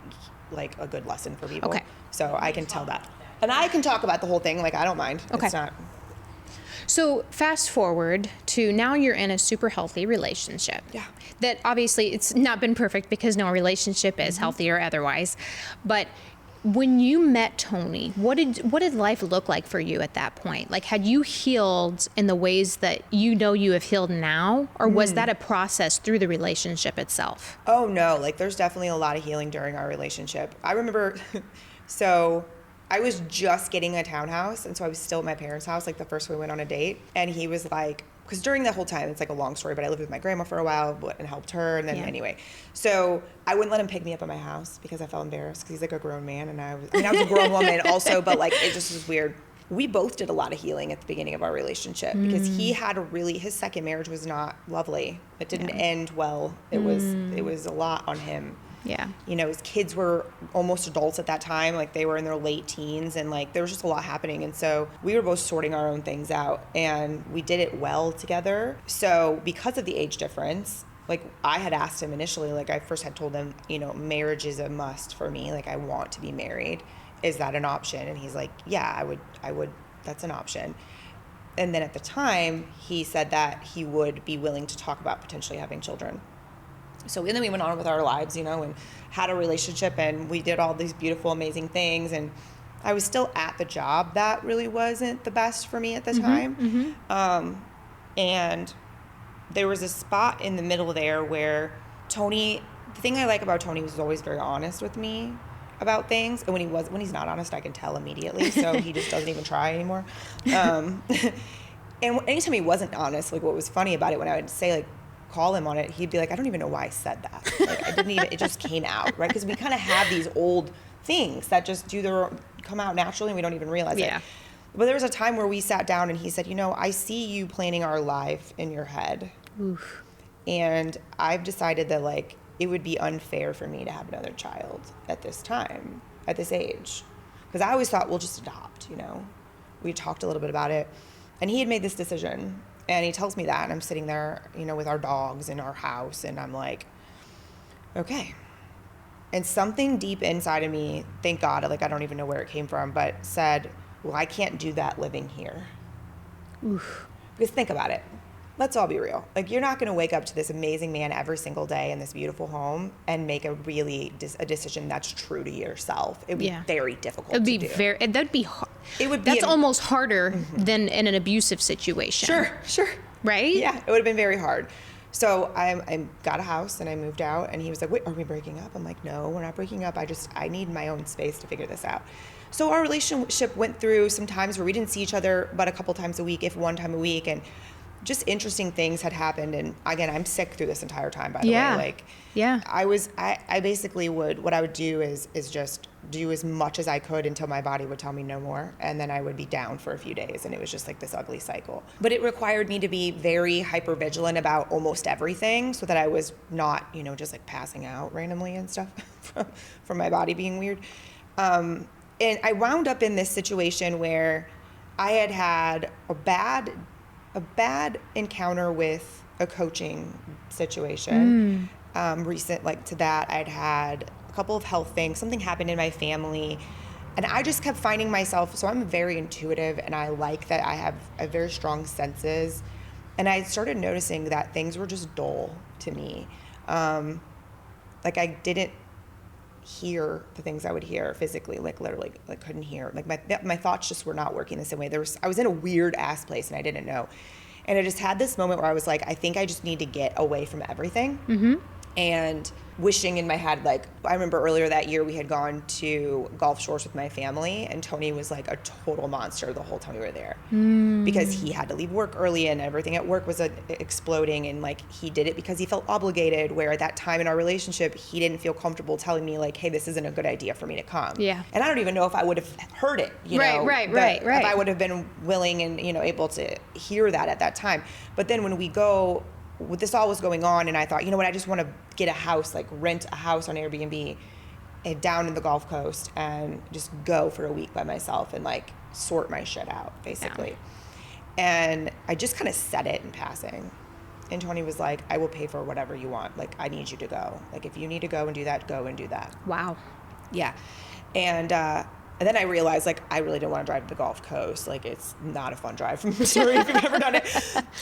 like, a good lesson for people. Okay. So I can tell that. And I can talk about the whole thing. Like, I don't mind. Okay. It's not. So fast forward to now you're in a super healthy relationship. Yeah. That obviously it's not been perfect because no relationship is healthy or otherwise. But when you met Tony, what did life look like for you at that point? Like, had you healed in the ways that you have healed now? Or was that a process through the relationship itself? Oh, no. Like, there's definitely a lot of healing during our relationship. I remember, so I was just getting a townhouse, and so I was still at my parents' house, like, the first we went on a date. And he was like, because during that whole time, it's like a long story, but I lived with my grandma for a while and helped her, and then anyway. So I wouldn't let him pick me up at my house because I felt embarrassed because he's like a grown man, and I was a grown woman also, but, like, it just was weird. We both did a lot of healing at the beginning of our relationship because he had his second marriage was not lovely. It didn't end well. It was a lot on him. Yeah. His kids were almost adults at that time. Like, they were in their late teens, and, like, there was just a lot happening. And so we were both sorting our own things out, and we did it well together. So because of the age difference, like, I had asked him initially, like, I first had told him, marriage is a must for me. Like, I want to be married. Is that an option? And he's like, yeah, I would, that's an option. And then at the time, he said that he would be willing to talk about potentially having children. So, and then we went on with our lives, and had a relationship, and we did all these beautiful, amazing things. And I was still at the job that really wasn't the best for me at the time. And there was a spot in the middle there where Tony, the thing I like about Tony was always very honest with me. about things. And when he's not honest, I can tell immediately. So he just doesn't even try anymore. And anytime he wasn't honest, like what was funny about it, when I would say like, call him on it, he'd be like, I don't even know why I said that. Like I didn't even, it just came out, right? Because we kind of have these old things that just come out naturally and we don't even realize it. But there was a time where we sat down and he said, I see you planning our life in your head. Oof. And I've decided that like it would be unfair for me to have another child at this time, at this age. Because I always thought, we'll just adopt, We talked a little bit about it. And he had made this decision. And he tells me that. And I'm sitting there, with our dogs in our house. And I'm like, okay. And something deep inside of me, thank God, like I don't even know where it came from, but said, well, I can't do that living here. Oof. Because think about it. Let's all be real. Like you're not going to wake up to this amazing man every single day in this beautiful home and make a decision that's true to yourself. It would be very difficult to do. That'd be hard. That's almost harder than in an abusive situation. Sure. Right? Yeah, it would have been very hard. So I got a house and I moved out and he was like, wait, are we breaking up? I'm like, no, we're not breaking up. I need my own space to figure this out. So our relationship went through some times where we didn't see each other but a couple times a week, if one time a week. And just interesting things had happened. And again, I'm sick through this entire time, by the way. Like, I basically what I would do is just do as much as I could until my body would tell me no more. And then I would be down for a few days. And it was just like this ugly cycle. But it required me to be very hyper vigilant about almost everything so that I was not, just like passing out randomly and stuff from my body being weird. And I wound up in this situation where I had a bad encounter with a coaching situation. Recent, like to that, I'd had a couple of health things. Something happened in my family. And I just kept finding myself, so I'm very intuitive and I like that I have a very strong senses. And I started noticing that things were just dull to me. Like I didn't hear the things I would hear physically, like literally, like couldn't hear. Like my thoughts just were not working the same way. I was in a weird ass place and I didn't know. And I just had this moment where I was like, I think I just need to get away from everything. Mm-hmm. And wishing in my head, like, I remember earlier that year we had gone to Gulf Shores with my family and Tony was like a total monster the whole time we were there because he had to leave work early and everything at work was exploding, and like he did it because he felt obligated, where at that time in our relationship he didn't feel comfortable telling me like, hey, this isn't a good idea for me to come. Yeah. And I don't even know if I would have heard it, Right. If I would have been willing and able to hear that at that time. But then when we go, this all was going on, and I thought, I just want to get a house, like rent a house on Airbnb down in the Gulf Coast and just go for a week by myself and like sort my shit out, basically. Yeah. And I just kind of said it in passing. And Tony was like, I will pay for whatever you want. Like, I need you to go. Like, if you need to go and do that, go and do that. Wow. Yeah. And then I realized, like, I really didn't want to drive to the Gulf Coast. Like, it's not a fun drive from Missouri if you've ever done it.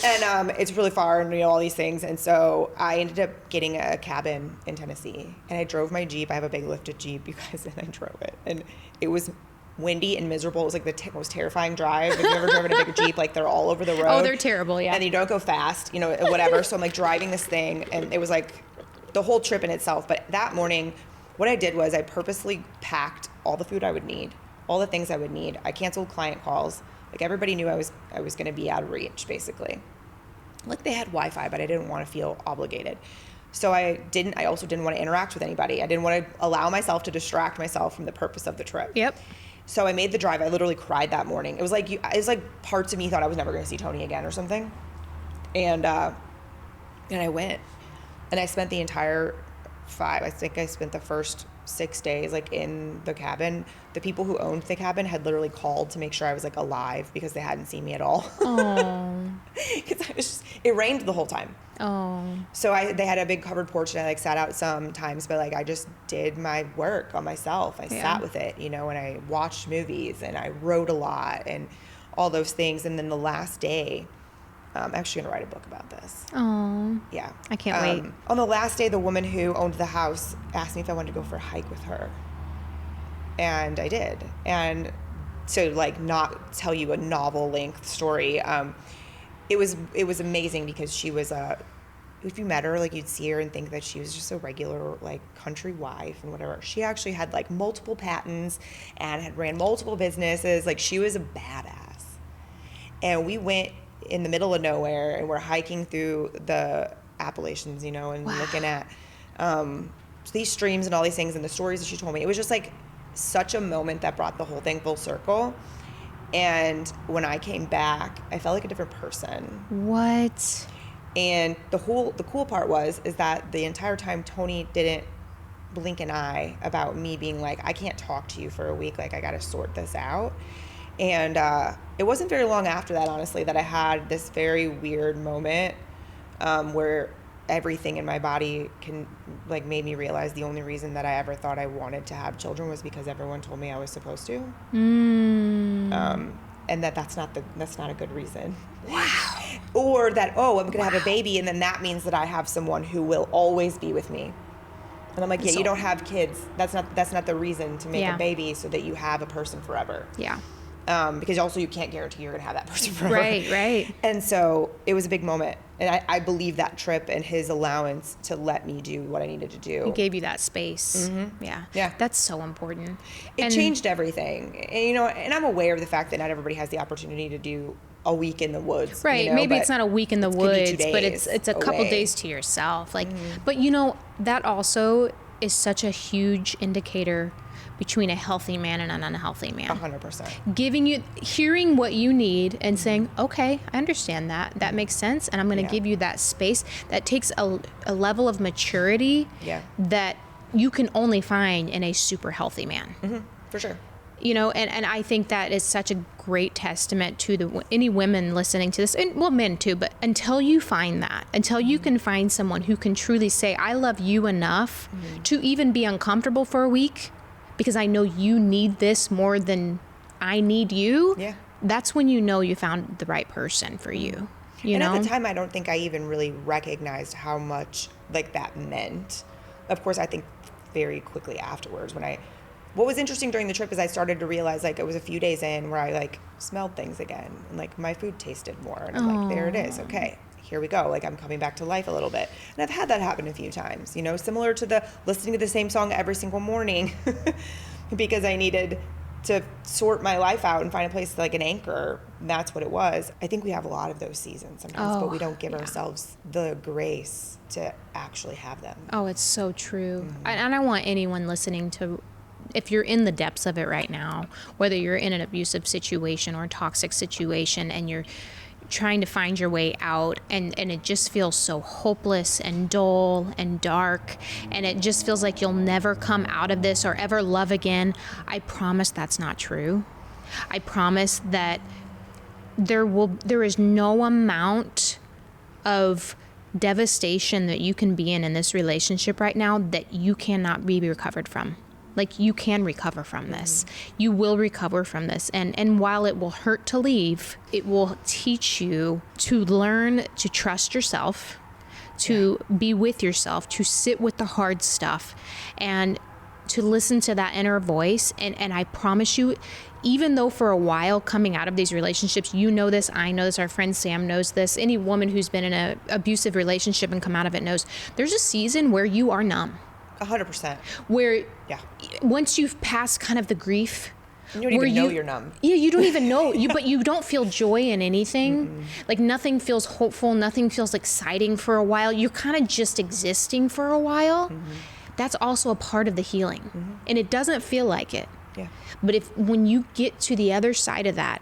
And it's really far and, all these things. And so I ended up getting a cabin in Tennessee. And I drove my Jeep. I have a big lifted Jeep, you guys, and I drove it. And it was windy and miserable. It was like the most terrifying drive. If you've ever driven a big Jeep, like, they're all over the road. Oh, they're terrible, yeah. And you don't go fast, whatever. So I'm, like, driving this thing. And it was, like, the whole trip in itself. But that morning, what I did was I purposely packed all the food I would need, all the things I would need. I canceled client calls. Like, everybody knew I was going to be out of reach, basically. Like, they had Wi-Fi, but I didn't want to feel obligated. So I also didn't want to interact with anybody. I didn't want to allow myself to distract myself from the purpose of the trip. Yep. So I made the drive. I literally cried that morning. It was like parts of me thought I was never going to see Tony again or something. And I went. And I spent the entire I think I spent the first 6 days like in the cabin. The people who owned the cabin had literally called to make sure I was like alive because they hadn't seen me at all. Oh. Because it rained the whole time. Oh. So they had a big covered porch and I like sat out sometimes, but like I just did my work on myself. I sat with it, and I watched movies and I wrote a lot and all those things. And then the last day, I'm actually going to write a book about this. Oh. Yeah. I can't wait. On the last day, the woman who owned the house asked me if I wanted to go for a hike with her. And I did. And to like not tell you a novel length story, it was amazing because she was if you met her, like you'd see her and think that she was just a regular like country wife and whatever. She actually had like multiple patents and had ran multiple businesses. Like she was a badass. And we went in the middle of nowhere and we're hiking through the Appalachians, and looking at these streams and all these things and the stories that she told me. It was just like such a moment that brought the whole thing full circle. And when I came back, I felt like a different person. What? And the cool part is that the entire time Tony didn't blink an eye about me being like, I can't talk to you for a week, like I gotta sort this out. And it wasn't very long after that, honestly, that I had this very weird moment where everything in my body made me realize the only reason that I ever thought I wanted to have children was because everyone told me I was supposed to. And that's not a good reason. Wow. Or that, I'm gonna have a baby and then that means that I have someone who will always be with me. And I'm like, you don't have kids. That's not the reason to make a baby, so that you have a person forever. Yeah. Because also you can't guarantee you're gonna have that person forever. Right. And so it was a big moment. And I believe that trip and his allowance to let me do what I needed to do. He gave you that space. Mm-hmm. Yeah. That's so important. It changed everything. And, and I'm aware of the fact that not everybody has the opportunity to do a week in the woods. Right. Maybe it's not a week in the woods, but it's a couple away. days to yourself. Like, but that also is such a huge indicator between a healthy man and an unhealthy man. 100%. Hearing what you need and saying, okay, I understand that. That makes sense. And I'm going to give you that space. That takes a level of maturity that you can only find in a super healthy man. Mm-hmm. For sure. And I think that is such a great testament to any women listening to this, and men too, but until you find that, until you can find someone who can truly say, I love you enough to even be uncomfortable for a week, because I know you need this more than I need you, that's when you found the right person for you. At the time, I don't think I even really recognized how much that meant. Of course, I think very quickly afterwards what was interesting during the trip is I started to realize it was a few days in where I smelled things again and my food tasted more and I'm like, there it is. Okay, here we go. I'm coming back to life a little bit. And I've had that happen a few times, similar to the listening to the same song every single morning because I needed to sort my life out and find a place an anchor. And that's what it was. I think we have a lot of those seasons sometimes, but we don't give ourselves the grace to actually have them. Oh, it's so true. And I want anyone listening to, if you're in the depths of it right now, whether you're in an abusive situation or a toxic situation and you're trying to find your way out and it just feels so hopeless and dull and dark and it just feels like you'll never come out of this or ever love again, I promise that's not true. I promise that there is no amount of devastation that you can be in this relationship right now that you cannot be recovered from. You can recover from this. You will recover from this. And while it will hurt to leave, it will teach you to learn to trust yourself, to be with yourself, to sit with the hard stuff, and to listen to that inner voice. And I promise you, even though for a while coming out of these relationships, this, I know this, our friend Sam knows this, any woman who's been in an abusive relationship and come out of it knows, there's a season where you are numb. 100%. Where once you've passed kind of the grief, you don't even know you're numb. Yeah, you don't even know. But you don't feel joy in anything. Nothing feels hopeful. Nothing feels exciting for a while. You're kind of just existing for a while. That's also a part of the healing. And it doesn't feel like it. Yeah. But when you get to the other side of that,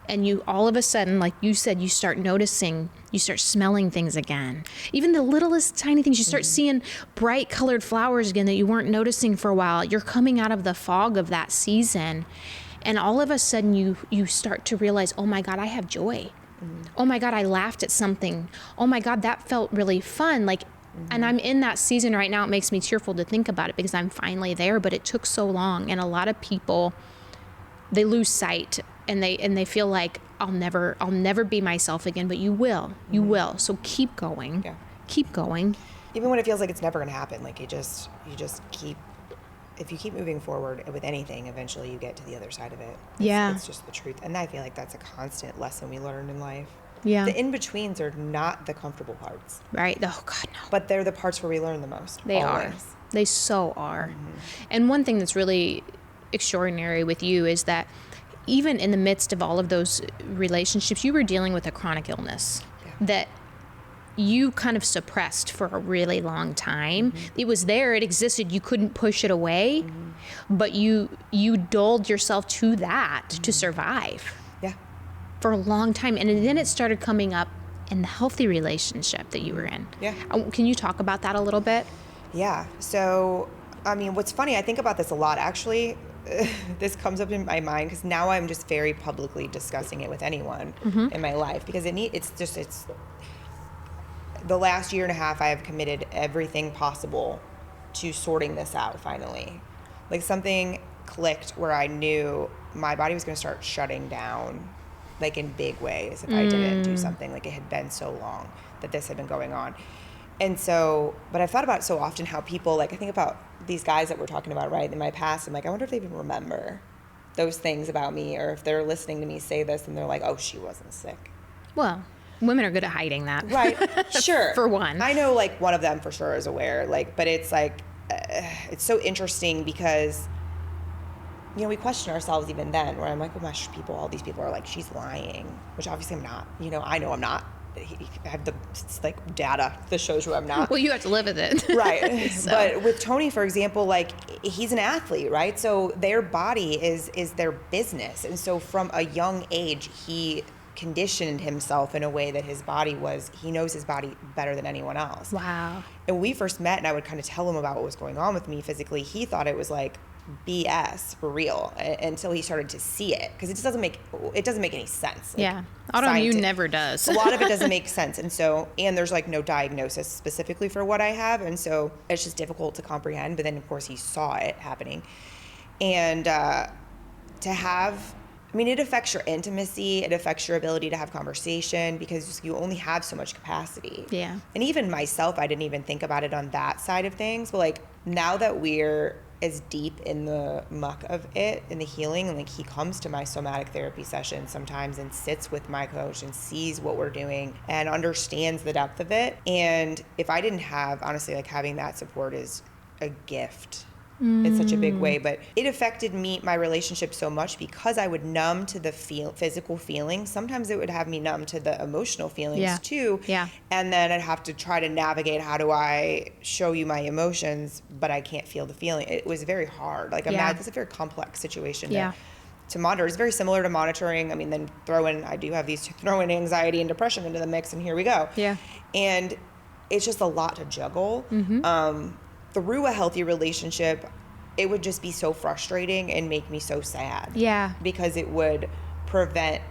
and you all of a sudden, like you said, you start noticing, you start smelling things again. Even the littlest tiny things, you start seeing bright colored flowers again that you weren't noticing for a while. You're coming out of the fog of that season. And all of a sudden you start to realize, oh my God, I have joy. Oh my God, I laughed at something. Oh my God, that felt really fun. And I'm in that season right now. It makes me tearful to think about it because I'm finally there, but it took so long. And a lot of people, they lose sight and they feel like I'll never be myself again, but you will. So keep going. Yeah. Keep going. Even when it feels like it's never going to happen, you just keep, if you keep moving forward with anything, eventually you get to the other side of it. It's just the truth. And I feel like that's a constant lesson we learn in life. Yeah. The in-betweens are not the comfortable parts, Right. Oh God, no. but they're the parts where we learn the most. They always. are. They so are. And one thing that's really extraordinary with you is that even in the midst of all of those relationships, you were dealing with a chronic illness that you kind of suppressed for a really long time. It was there, it existed, you couldn't push it away, but you dulled yourself to that to survive Yeah. for a long time. And then it started coming up in the healthy relationship that you were in. Yeah. Can you talk about that a little bit? Yeah. So, I mean, what's funny, I think about this a lot, actually. This comes up in my mind because now I'm just very publicly discussing it with anyone in my life, because it's the last year and a half I have committed everything possible to sorting this out finally. Like, something clicked where I knew my body was going to start shutting down, like, in big ways if I didn't do something. Like, it had been so long that this had been going on. And so, but I've thought about so often how people, like, I think about these guys that we're talking about, right, in my past. I'm like, I wonder if they even remember those things about me, or if they're listening to me say this and they're like, oh, she wasn't sick. Well, women are good at hiding that. Right. Sure. For one. I know, like, one of them for sure is aware, like, but it's like, it's so interesting because, you know, we question ourselves even then, where I'm like, oh my gosh, all these people are like, she's lying, which obviously I'm not. You know, I know I'm not. I have the, like, data that shows you I'm not. Well, you have to live with it. Right. So. But with Tony, for example, like, he's an athlete, right? So their body is their business. And so from a young age, he conditioned himself in a way that he knows his body better than anyone else. Wow. And when we first met and I would kind of tell him about what was going on with me physically, he thought it was like BS for real until he started to see it, because it doesn't make any sense. Like, Yeah. Autoimmune never does. A lot of it doesn't make sense. And there's like no diagnosis specifically for what I have. And so it's just difficult to comprehend. But then of course he saw it happening. And it affects your intimacy. It affects your ability to have conversation, because you only have so much capacity. Yeah. And even myself, I didn't even think about it on that side of things. But like, now that we're as deep in the muck of it, in the healing, and like, he comes to my somatic therapy session sometimes and sits with my coach and sees what we're doing and understands the depth of it. And if I didn't have, honestly, like, having that support is a gift in such a big way. But it affected my relationship so much because I would numb to the physical feelings. Sometimes it would have me numb to the emotional feelings too. Yeah. And then I'd have to try to navigate, how do I show you my emotions, but I can't feel the feeling. It was very hard. Like, it's a very complex situation to monitor. It's very similar to monitoring. I mean, then throw in anxiety and depression into the mix, and here we go. Yeah. And it's just a lot to juggle. Through a healthy relationship, it would just be so frustrating and make me so sad. Yeah. Because it would prevent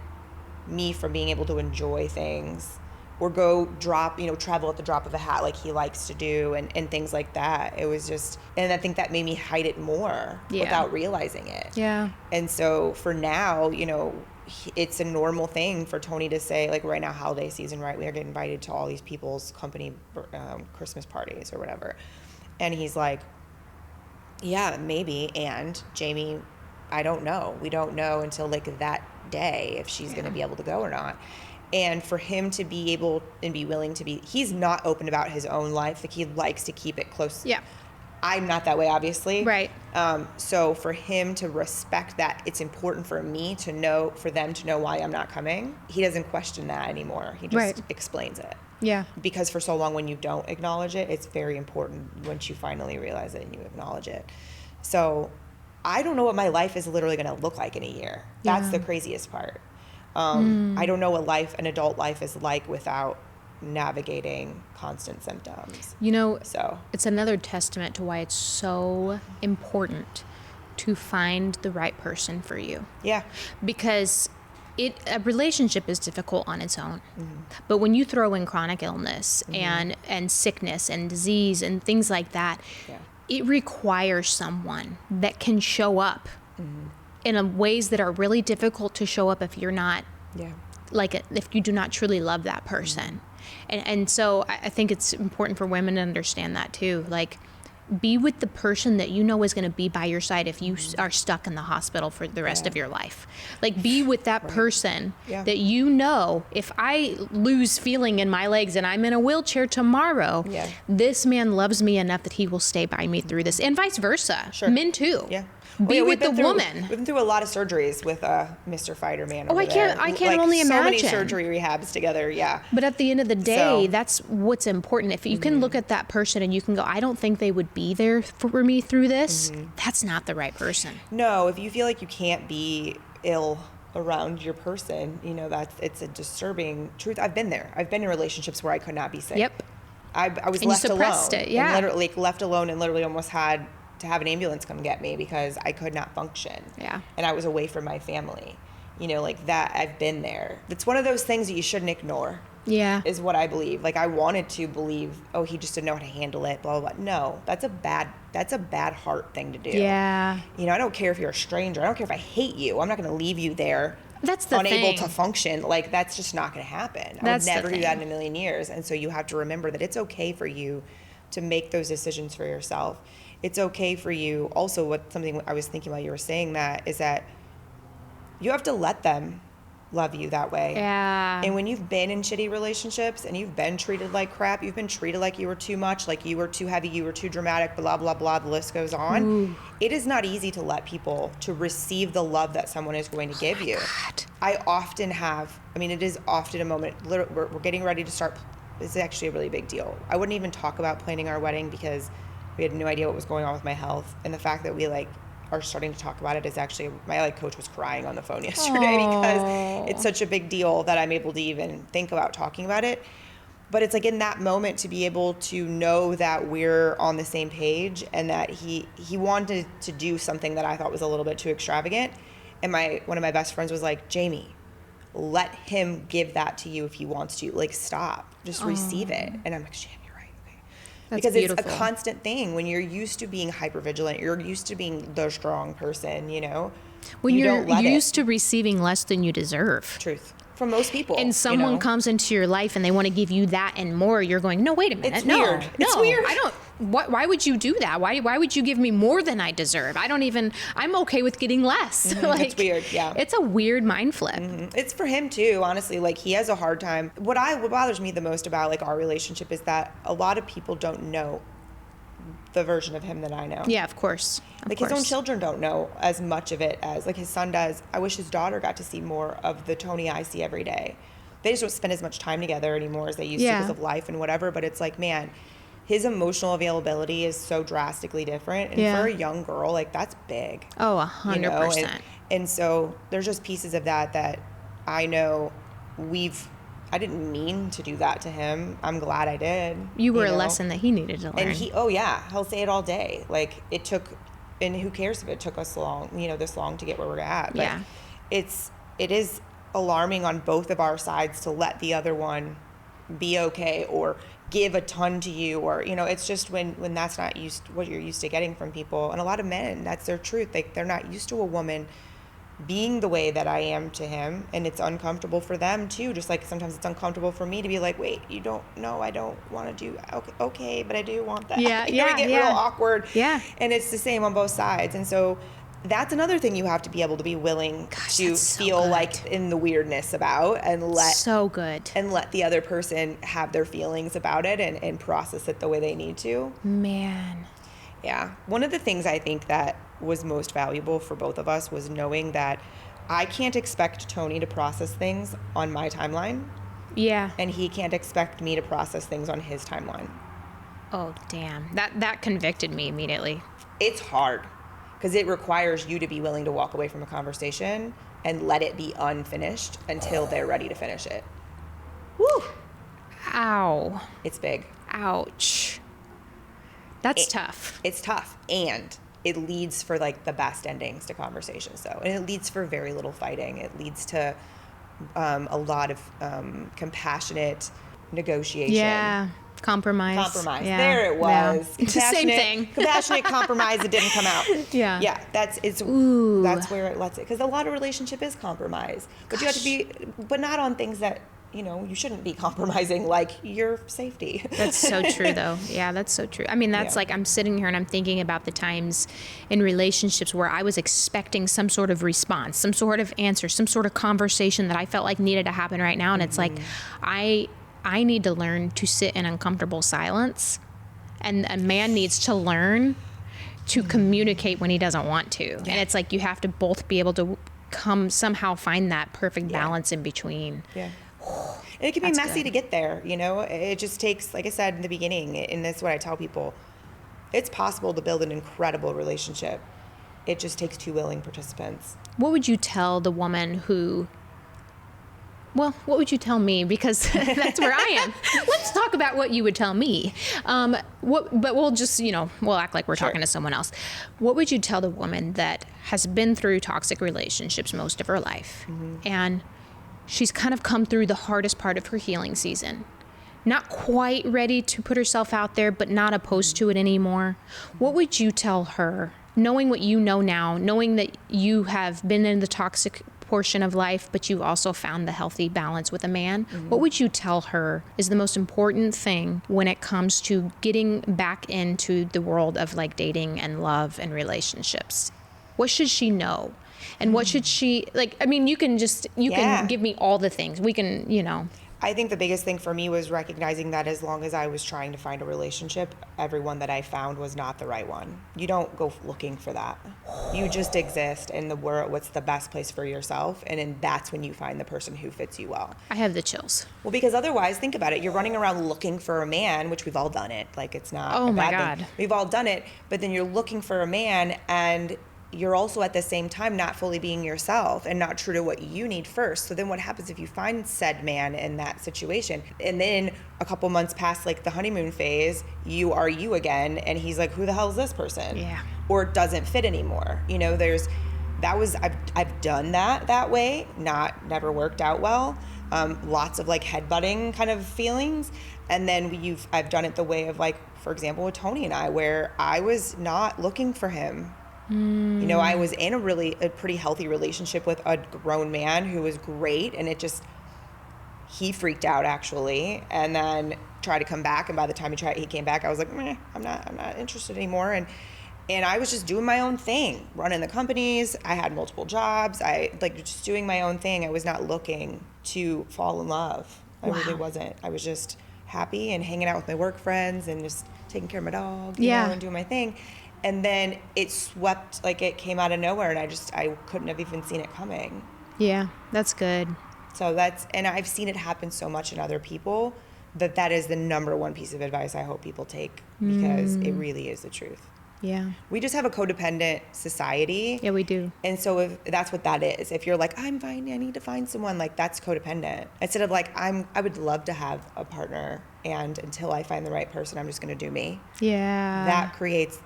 me from being able to enjoy things, or travel at the drop of a hat like he likes to do, and things like that. It was just, and I think that made me hide it more without realizing it. Yeah. And so for now, you know, it's a normal thing for Tony to say, like, right now, holiday season, right? We are getting invited to all these people's company Christmas parties or whatever. And he's like, yeah, maybe. And Jamie, I don't know. We don't know until like that day if she's going to be able to go or not. And for him to be able and be willing to be, he's not open about his own life. Like, he likes to keep it close. Yeah. I'm not that way, obviously. Right. So for him to respect that, it's important for me to know, for them to know why I'm not coming. He doesn't question that anymore. He just explains it. Yeah. Because for so long, when you don't acknowledge it, it's very important once you finally realize it and you acknowledge it. So I don't know what my life is literally going to look like in a year. That's the craziest part. I don't know what an adult life is like without navigating constant symptoms. You know, so it's another testament to why it's so important to find the right person for you. Yeah. Because a relationship is difficult on its own. But when you throw in chronic illness and sickness and disease and things like that, it requires someone that can show up in ways that are really difficult to show up if you're not, if you do not truly love that person. And so I think it's important for women to understand that too. Like, be with the person that you know is going to be by your side if you are stuck in the hospital for the rest of your life. Like, be with that person that you know, if I lose feeling in my legs and I'm in a wheelchair tomorrow, this man loves me enough that he will stay by me through this, and vice versa. Men too. Yeah. Be with the woman. We've been through a lot of surgeries with Mr. Fighter Man. I can't like, only imagine. So many surgery rehabs together. Yeah. But at the end of the day, that's what's important. If you can look at that person and you can go, I don't think they would be there for me through this. That's not the right person. No, if you feel like you can't be ill around your person, you know, it's a disturbing truth. I've been there. I've been in relationships where I could not be sick. Yep. I was and left you suppressed alone. It, yeah. And literally left alone, and literally almost had to have an ambulance come get me because I could not function. Yeah. And I was away from my family. You know, like that, I've been there. It's one of those things that you shouldn't ignore. Yeah. Is what I believe. Like, I wanted to believe, oh, he just didn't know how to handle it, blah, blah, blah. No, that's a bad heart thing to do. Yeah. You know, I don't care if you're a stranger. I don't care if I hate you. I'm not going to leave you there. That's the unable thing. to function. Like, that's just not going to happen. That's I would never the do that thing. in a million years. And so you have to remember that it's okay for you to make those decisions for yourself. It's okay for you. Also, something I was thinking while you were saying that is that you have to let them love you that way. Yeah. And when you've been in shitty relationships and you've been treated like crap, you've been treated like you were too much, like you were too heavy, you were too dramatic, blah, blah, blah, the list goes on. Ooh. It is not easy to let people, to receive the love that someone is going to give you. God. I often have, it is often a moment, we're getting ready to start, this is actually a really big deal. I wouldn't even talk about planning our wedding because we had no idea what was going on with my health. And the fact that we are starting to talk about it is actually, my coach was crying on the phone yesterday because it's such a big deal that I'm able to even think about talking about it. But it's like in that moment to be able to know that we're on the same page and that he wanted to do something that I thought was a little bit too extravagant. And one of my best friends was like, Jamie, let him give that to you if he wants to. Like, stop, just receive it. And I'm like, Jamie, you're right. Okay. That's because beautiful. It's a constant thing when you're used to being hypervigilant, you're used to being the strong person, you know? When you're don't let used to receiving less than you deserve. Truth. From most people. And someone comes into your life and they want to give you that and more, you're going, no, wait a minute. It's no, weird. No, it's weird. I don't. Why would you do that? Why would you give me more than I deserve? I'm okay with getting less. Mm-hmm. It's weird, yeah. It's a weird mind flip. Mm-hmm. It's for him too, honestly. Like, he has a hard time. What bothers me the most about like our relationship is that a lot of people don't know the version of him that I know. Yeah, of course. His own children don't know as much of it as like his son does. I wish his daughter got to see more of the Tony I see every day. They just don't spend as much time together anymore as they used to because of life and whatever. But it's like, man, his emotional availability is so drastically different. And for a young girl, like, that's big. Oh, 100%. You know? And so there's just pieces of that I know I didn't mean to do that to him. I'm glad I did. You were a lesson that he needed to learn. And he'll say it all day. Like, it took, and who cares if it took us this long to get where we're at. But it is alarming on both of our sides to let the other one be okay or give a ton to you, or it's just when that's not what you're used to getting from people. And a lot of men, that's their truth. They're not used to a woman being the way that I am to him, and it's uncomfortable for them too. Just like sometimes it's uncomfortable for me to be like, wait, you don't know, I don't want to do okay, but I do want that. We get real awkward. Yeah. And it's the same on both sides. And so that's another thing you have to be able to be willing to feel like in the weirdness about and let the other person have their feelings about it and process it the way they need to. Man. Yeah. One of the things I think that was most valuable for both of us was knowing that I can't expect Tony to process things on my timeline. Yeah. And he can't expect me to process things on his timeline. Oh, damn. That convicted me immediately. It's hard. Because it requires you to be willing to walk away from a conversation and let it be unfinished until they're ready to finish it. Woo! Ow. It's big. Ouch. That's tough. It's tough. And it leads for like the best endings to conversations though. And it leads for very little fighting. It leads to a lot of compassionate negotiation. Yeah. Compromise. Yeah. There it was. Yeah. Same thing. Compassionate compromise that didn't come out. Yeah. Yeah. That's where it lets it. Because a lot of relationship is compromise. But you have to be, but not on things that you shouldn't be compromising like your safety. That's so true, though. Yeah, that's so true. I mean, that's like, I'm sitting here and I'm thinking about the times in relationships where I was expecting some sort of response, some sort of answer, some sort of conversation that I felt like needed to happen right now. And it's like, I need to learn to sit in uncomfortable silence, and a man needs to learn to communicate when he doesn't want to. And it's like, you have to both be able to somehow find that perfect balance in between. Yeah. And it can be messy to get there, It just takes, like I said in the beginning, and that's what I tell people, it's possible to build an incredible relationship. It just takes 2 willing participants. What would you tell the woman what would you tell me? Because that's where I am. Let's talk about what you would tell me. But we'll just, we'll act like we're talking to someone else. What would you tell the woman that has been through toxic relationships most of her life? And she's kind of come through the hardest part of her healing season. Not quite ready to put herself out there, but not opposed to it anymore. What would you tell her, knowing what you know now, knowing that you have been in the toxic portion of life, but you've also found the healthy balance with a man? What would you tell her is the most important thing when it comes to getting back into the world of like dating and love and relationships? What should she know? And what should she, you can give me all the things. We can, I think the biggest thing for me was recognizing that as long as I was trying to find a relationship, everyone that I found was not the right one. You don't go looking for that. You just exist in the world, what's the best place for yourself, and then that's when you find the person who fits you well. I have the chills. Well, because otherwise, think about it. You're running around looking for a man, which we've all done it. Like, it's not a bad thing. We've all done it, but then you're looking for a man, and you're also at the same time not fully being yourself and not true to what you need first. So then what happens if you find said man in that situation, and then a couple months past like the honeymoon phase, you are you again, and he's like, who the hell is this person? Yeah. Or it doesn't fit anymore. I've done that way, never worked out well. Lots of like headbutting kind of feelings. And then I've done it the way of like, for example, with Tony and I, where I was not looking for him. I was in a pretty healthy relationship with a grown man who was great, and he freaked out actually, and then tried to come back, and by the time he came back, I was like, I'm not interested anymore, and I was just doing my own thing, running the companies. I had multiple jobs. I just doing my own thing. I was not looking to fall in love. I really wasn't. I was just happy and hanging out with my work friends and just taking care of my dog, and doing my thing. And then it swept, it came out of nowhere, and I couldn't have even seen it coming. Yeah, that's good. So and I've seen it happen so much in other people that is the number one piece of advice I hope people take, because it really is the truth. Yeah. We just have a codependent society. Yeah, we do. And so if that's what that is, if you're like, I'm fine, I need to find someone, that's codependent. Instead of I would love to have a partner, and until I find the right person, I'm just going to do me. Yeah.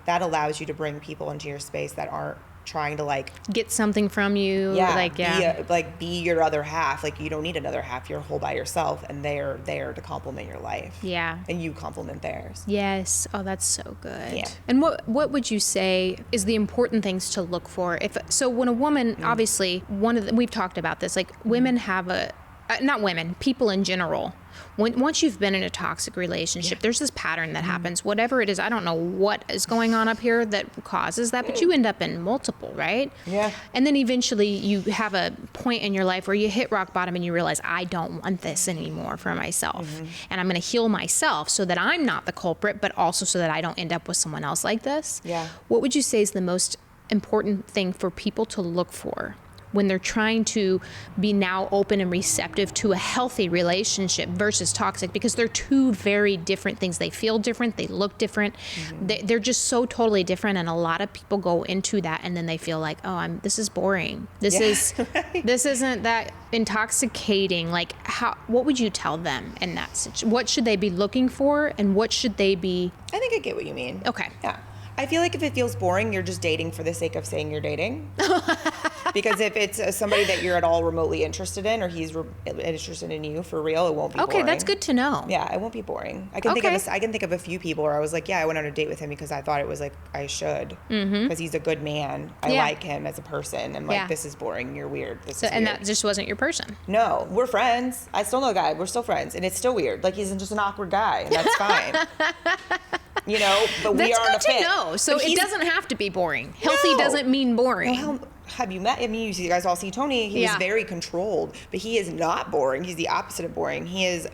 That allows you to bring people into your space that aren't trying to get something from you. Be your other half. You don't need another half. You're whole by yourself, and they're there to complement your life. Yeah. And you complement theirs. Yes. Oh, that's so good. Yeah. And what would you say is the important things to look for? When a woman, obviously, we've talked about this, women have not women, people in general. Once you've been in a toxic relationship, there's this pattern that happens. Whatever it is, I don't know what is going on up here that causes that, but you end up in multiple, right? Yeah. And then eventually you have a point in your life where you hit rock bottom and you realize, I don't want this anymore for myself. And I'm going to heal myself so that I'm not the culprit, but also so that I don't end up with someone else like this. Yeah. What would you say is the most important thing for people to look for when they're trying to be now open and receptive to a healthy relationship versus toxic? Because they're two very different things. They feel different. They look different. They're just so totally different. And a lot of people go into that and then they feel like, this is boring. This isn't that intoxicating. What would you tell them in that situation? What should they be looking for, and what should they be? I think I get what you mean. Okay. Yeah. I feel like if it feels boring, you're just dating for the sake of saying you're dating. Because if it's somebody that you're at all remotely interested in, or he's interested in you for real, it won't be boring. Okay, that's good to know. Yeah, it won't be boring. I can think of a few people where I was like, yeah, I went on a date with him because I thought it was like I should, because he's a good man. I like him as a person. I'm like, this is boring. You're weird. And that just wasn't your person. No, we're friends. I still know the guy. We're still friends, and it's still weird. Like he's just an awkward guy, and that's fine. You know, but we aren't a fit. That's good to know. So it doesn't have to be boring. Healthy doesn't mean boring. No, have you met? I mean, you guys all see Tony. He was very controlled, but he is not boring. He's the opposite of boring. He is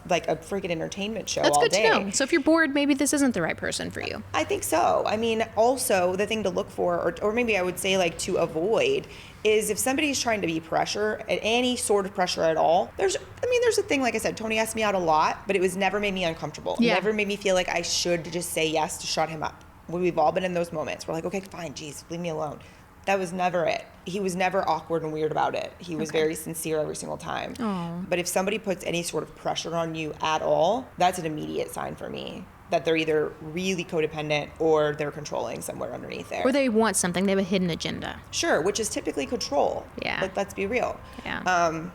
like a freaking entertainment show all day. That's good to know. So if you're bored, maybe this isn't the right person for you. I think so. I mean, also the thing to look for, or maybe I would say like to avoid, is if somebody's trying to be pressure, at any sort of pressure at all, there's a thing, like I said, Tony asked me out a lot, but it was never made me uncomfortable. It never made me feel like I should just say yes to shut him up. We've all been in those moments. We're like, okay, fine, geez, leave me alone. That was never it. He was never awkward and weird about it. He was very sincere every single time. Aww. But if somebody puts any sort of pressure on you at all, that's an immediate sign for me that they're either really codependent or they're controlling somewhere underneath there. Or they want something. They have a hidden agenda. Sure, which is typically control. Yeah. Like, let's be real. Yeah.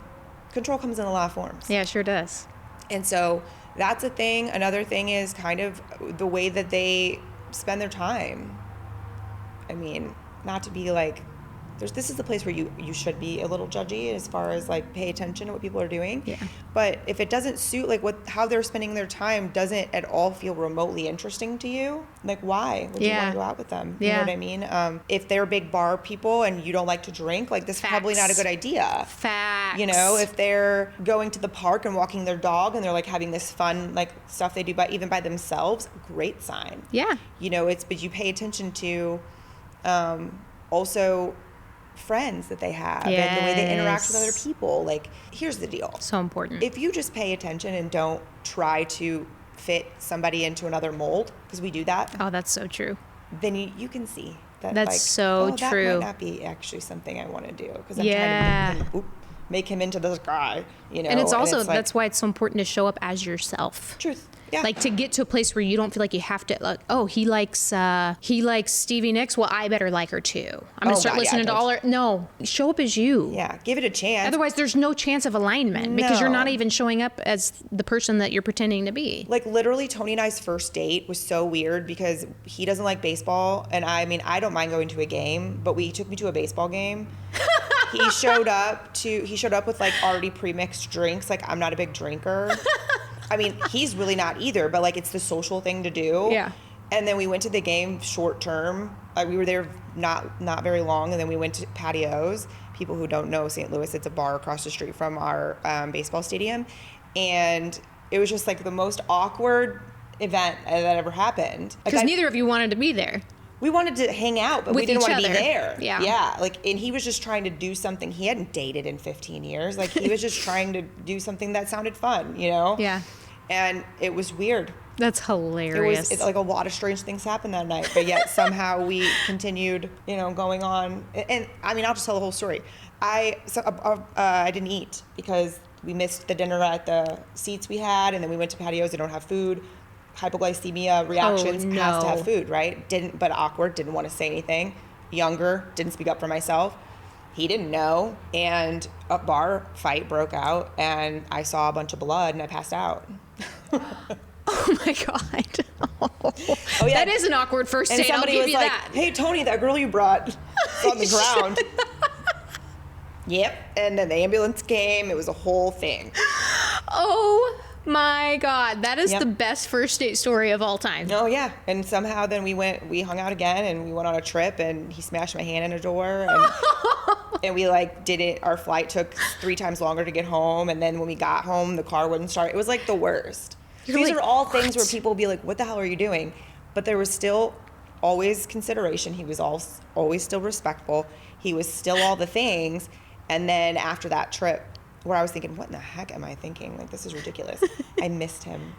Control comes in a lot of forms. Yeah, it sure does. And so that's a thing. Another thing is kind of the way that they spend their time. I mean, not to be like, this is the place where you should be a little judgy as far as like pay attention to what people are doing. Yeah. But if it doesn't suit like how they're spending their time doesn't at all feel remotely interesting to you, like why would you want to go out with them? You know what I mean? If they're big bar people and you don't like to drink, like this is probably not a good idea. Facts. You know, if they're going to the park and walking their dog and they're like having this fun like stuff they do even by themselves, great sign. Yeah. You know, but you pay attention to also friends that they have and the way they interact with other people. Like, here's the deal. So important. If you just pay attention and don't try to fit somebody into another mold, because we do that. Oh, that's so true. Then you can see that. That's like, so true. That might not be actually something I want to do because I'm trying to make him into this guy. You know, and it's also that's why it's so important to show up as yourself. Truth. Yeah. Like to get to a place where you don't feel like you have to like, oh, he likes Stevie Nicks. Well, I better like her too. I'm gonna start listening to all her. No, show up as you. Yeah, give it a chance. Otherwise, there's no chance of alignment because you're not even showing up as the person that you're pretending to be. Like literally, Tony and I's first date was so weird because he doesn't like baseball, and I mean, I don't mind going to a game, but he took me to a baseball game. He showed up with like already pre-mixed drinks. Like I'm not a big drinker. I mean, he's really not either, but like it's the social thing to do. Yeah. And then we went to the game short term. We were there not very long, and then we went to Patios. People who don't know St. Louis, it's a bar across the street from our baseball stadium, and it was just like the most awkward event that ever happened. Because neither of you wanted to be there. We wanted to hang out, but we didn't want to be there. Yeah. Yeah. Like, and he was just trying to do something. He hadn't dated in 15 years. Like, he was just trying to do something that sounded fun, you know? Yeah. And it was weird. That's hilarious. It's like a lot of strange things happened that night, but yet somehow we continued, you know, going on. And I mean, I'll just tell the whole story. I didn't eat because we missed the dinner at the seats we had, and then we went to Patios. They don't have food. Hypoglycemia reactions, has to have food, right? But awkward, didn't want to say anything. Younger, didn't speak up for myself. He didn't know, and a bar fight broke out, and I saw a bunch of blood, and I passed out. Oh my God. Oh yeah. That is an awkward first date. Somebody I'll was give you like, that. "Hey, Tony, that girl you brought on the ground." Yep. And then the ambulance came. It was a whole thing. Oh my God. That is the best first date story of all time. Oh yeah. And somehow then we hung out again, and we went on a trip, and he smashed my hand in a door, and and we like did it. Our flight took 3 times longer to get home, and then when we got home, the car wouldn't start. It was like the worst. These are all things where people will be like, "What the hell are you doing?" But there was still always consideration. He was always still respectful. He was still all the things. And then after that trip, where I was thinking, "What in the heck am I thinking? Like, this is ridiculous." I missed him.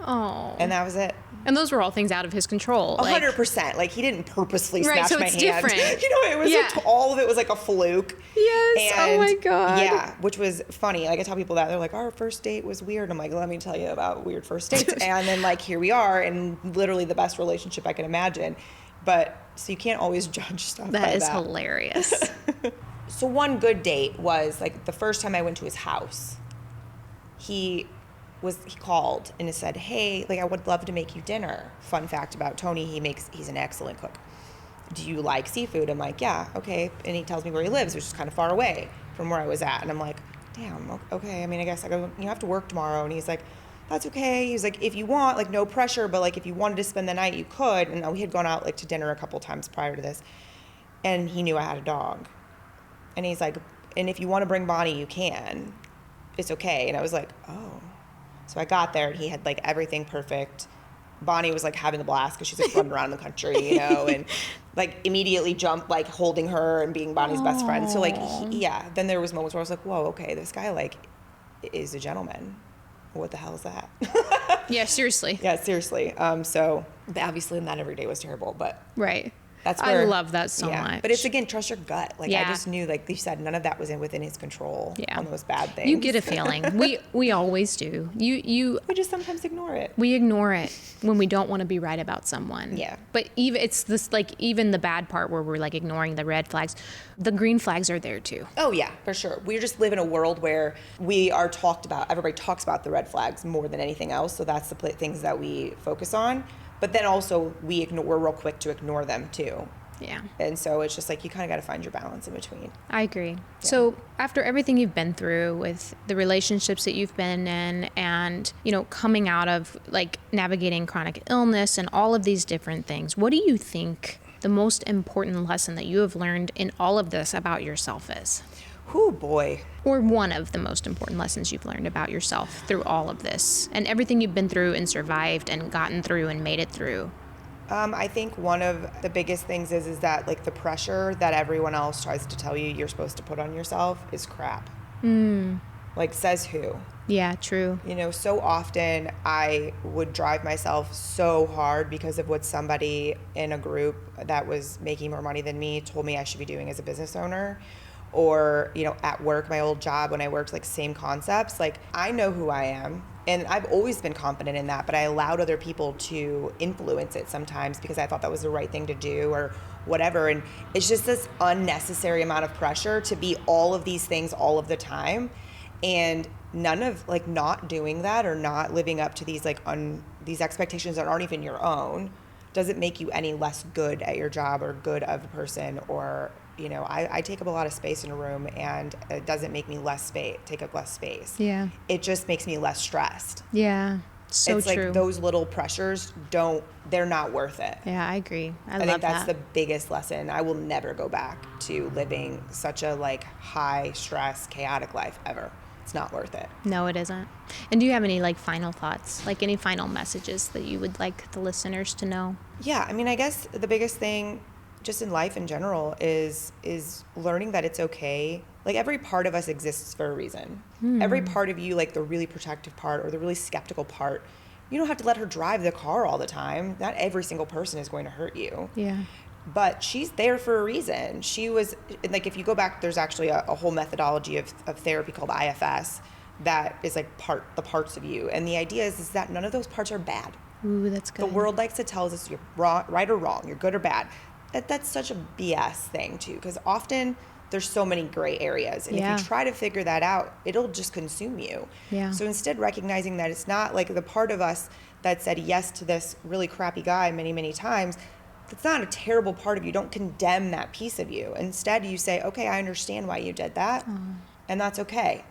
Oh. And that was it. And those were all things out of his control. 100%. Like, he didn't purposely smash my hand. Different. You know, it was like, all of it was like a fluke. Yes. And, oh my God. Yeah, which was funny. Like, I tell people that. They're like, "Our first date was weird." I'm like, "Let me tell you about weird first dates." And then, like, here we are, and literally the best relationship I can imagine. But So you can't always judge stuff by That is that. hilarious. So one good date was like the first time I went to his house. He called and said, "Hey, like I would love to make you dinner." Fun fact about Tony, he's an excellent cook. "Do you like seafood?" I'm like, "Yeah, okay." And he tells me where he lives, which is kind of far away from where I was at. And I'm like, "Damn, okay. I mean, I guess I go, you have to work tomorrow." And he's like, "That's okay." He's like, "If you want, like no pressure, but like if you wanted to spend the night, you could." And we had gone out like to dinner a couple times prior to this. And he knew I had a dog. And he's like, "And if you want to bring Bonnie, you can. It's okay." And I was like, "Oh." So I got there and he had like everything perfect. Bonnie was like having the blast because she's like running around the country, and like immediately jumped like holding her and being Bonnie's best friend. So like, then there was moments where I was like, whoa, okay, this guy like is a gentleman. What the hell is that? Yeah, seriously. Yeah, seriously. So obviously not every day was terrible, but Right. that's where I love that so much. But it's, again, trust your gut. Like, I Yeah. just knew, like you said, none of that was within his control on those bad things. You get a feeling. We always do. We just sometimes ignore it. We ignore it when we don't want to be right about someone. Yeah. But it's this like even the bad part where we're like ignoring the red flags, the green flags are there too. Oh yeah, for sure. We just live in a world where we are talked about. Everybody talks about the red flags more than anything else. So that's the things that we focus on. But then also we're real quick to ignore them too. Yeah. And so it's just like you kind of got to find your balance in between. I agree. So after everything you've been through with the relationships that you've been in and, coming out of like navigating chronic illness and all of these different things, what do you think the most important lesson that you have learned in all of this about yourself is? Oh boy. Or one of the most important lessons you've learned about yourself through all of this and everything you've been through and survived and gotten through and made it through? I think one of the biggest things is that like the pressure that everyone else tries to tell you you're supposed to put on yourself is crap. Like, says who? Yeah, true. So often I would drive myself so hard because of what somebody in a group that was making more money than me told me I should be doing as a business owner. Or, at work, my old job when I worked, like same concepts. Like, I know who I am. And I've always been confident in that, but I allowed other people to influence it sometimes because I thought that was the right thing to do or whatever. And it's just this unnecessary amount of pressure to be all of these things all of the time. And none of like not doing that or not living up to these like these expectations that aren't even your own doesn't make you any less good at your job or good of a person or I take up a lot of space in a room and it doesn't make me take up less space. Yeah. It just makes me less stressed. Yeah. So it's true. like those little pressures they're not worth it. Yeah, I agree. I think that's that. the biggest lesson. I will never go back to living such a like high stress, chaotic life ever. It's not worth it. No, it isn't. And do you have any like final thoughts, like any final messages that you would like the listeners to know? Yeah, I mean, I guess the biggest thing just in life in general is learning that it's okay. Like every part of us exists for a reason. Every part of you, like the really protective part or the really skeptical part, you don't have to let her drive the car all the time. Not every single person is going to hurt you. Yeah. But she's there for a reason. She was, like, if you go back, there's actually a whole methodology of therapy called IFS that is like the parts of you. And the idea is that none of those parts are bad. Ooh, that's good. The world likes to tell us you're right or wrong, you're good or bad. That's such a BS thing too, because often there's so many gray areas. And if you try to figure that out, it'll just consume you. Yeah. So instead recognizing that it's not like the part of us that said yes to this really crappy guy many, many times, that's not a terrible part of you. Don't condemn that piece of you. Instead, you say, okay, I understand why you did that, and that's okay.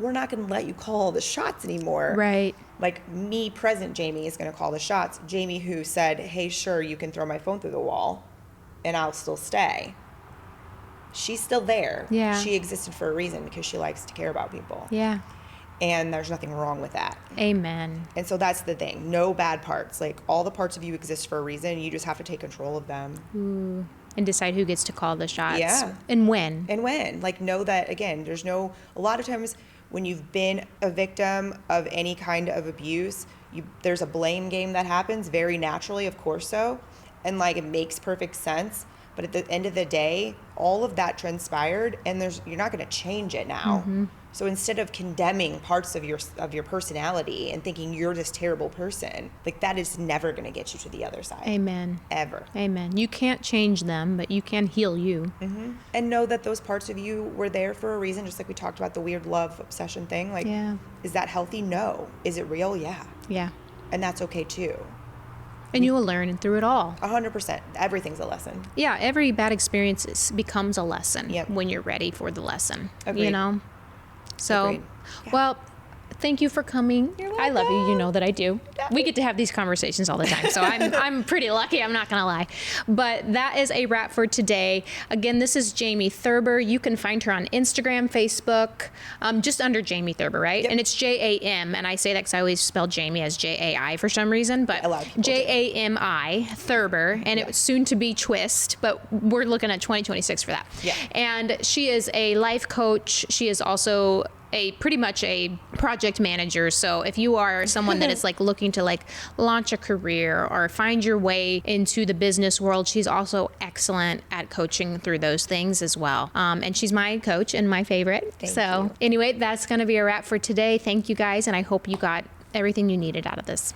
We're not going to let you call the shots anymore. Right. Like me, present Jamie, is going to call the shots. Jamie, who said, hey, sure, you can throw my phone through the wall, and I'll still stay. She's still there. Yeah. She existed for a reason because she likes to care about people. Yeah. And there's nothing wrong with that. Amen. And so that's the thing. No bad parts. Like all the parts of you exist for a reason. You just have to take control of them. Ooh. And decide who gets to call the shots. Yeah. And when. Like know that, again, a lot of times when you've been a victim of any kind of abuse, there's a blame game that happens very naturally, of course so. And like it makes perfect sense. But at the end of the day, all of that transpired, and you're not going to change it now. So instead of condemning parts of your personality and thinking you're this terrible person, like that is never going to get you to the other side. Amen. Ever. Amen. You can't change them, but you can heal you. And know that those parts of you were there for a reason, just like we talked about the weird love obsession thing. Like, is that healthy? No. Is it real? Yeah. Yeah. And that's okay too. And you will learn through it all. 100%. Everything's a lesson. Yeah, every bad experience becomes a lesson Yep. when you're ready for the lesson. Agreed. You know? So, Agreed. Yeah. well, thank you for coming. You're I love you. You know that I do. Yeah. We get to have these conversations all the time. So I'm pretty lucky. I'm not going to lie. But that is a wrap for today. Again, this is Jamie Thurber. You can find her on Instagram, Facebook, just under Jamie Thurber, right? Yep. And it's J-A-M. And I say that because I always spell Jamie as J-A-I for some reason. But A lot of people do. J-A-M-I, Thurber. And Yeah. it's soon to be Twist. But we're looking at 2026 for that. Yeah. And she is a life coach. She is also pretty much a project manager. So if you are someone that is like looking to like launch a career or find your way into the business world, she's also excellent at coaching through those things as well. And she's my coach and my favorite. Thank so you. anyway, that's going to be a wrap for today. Thank you guys. And I hope you got everything you needed out of this.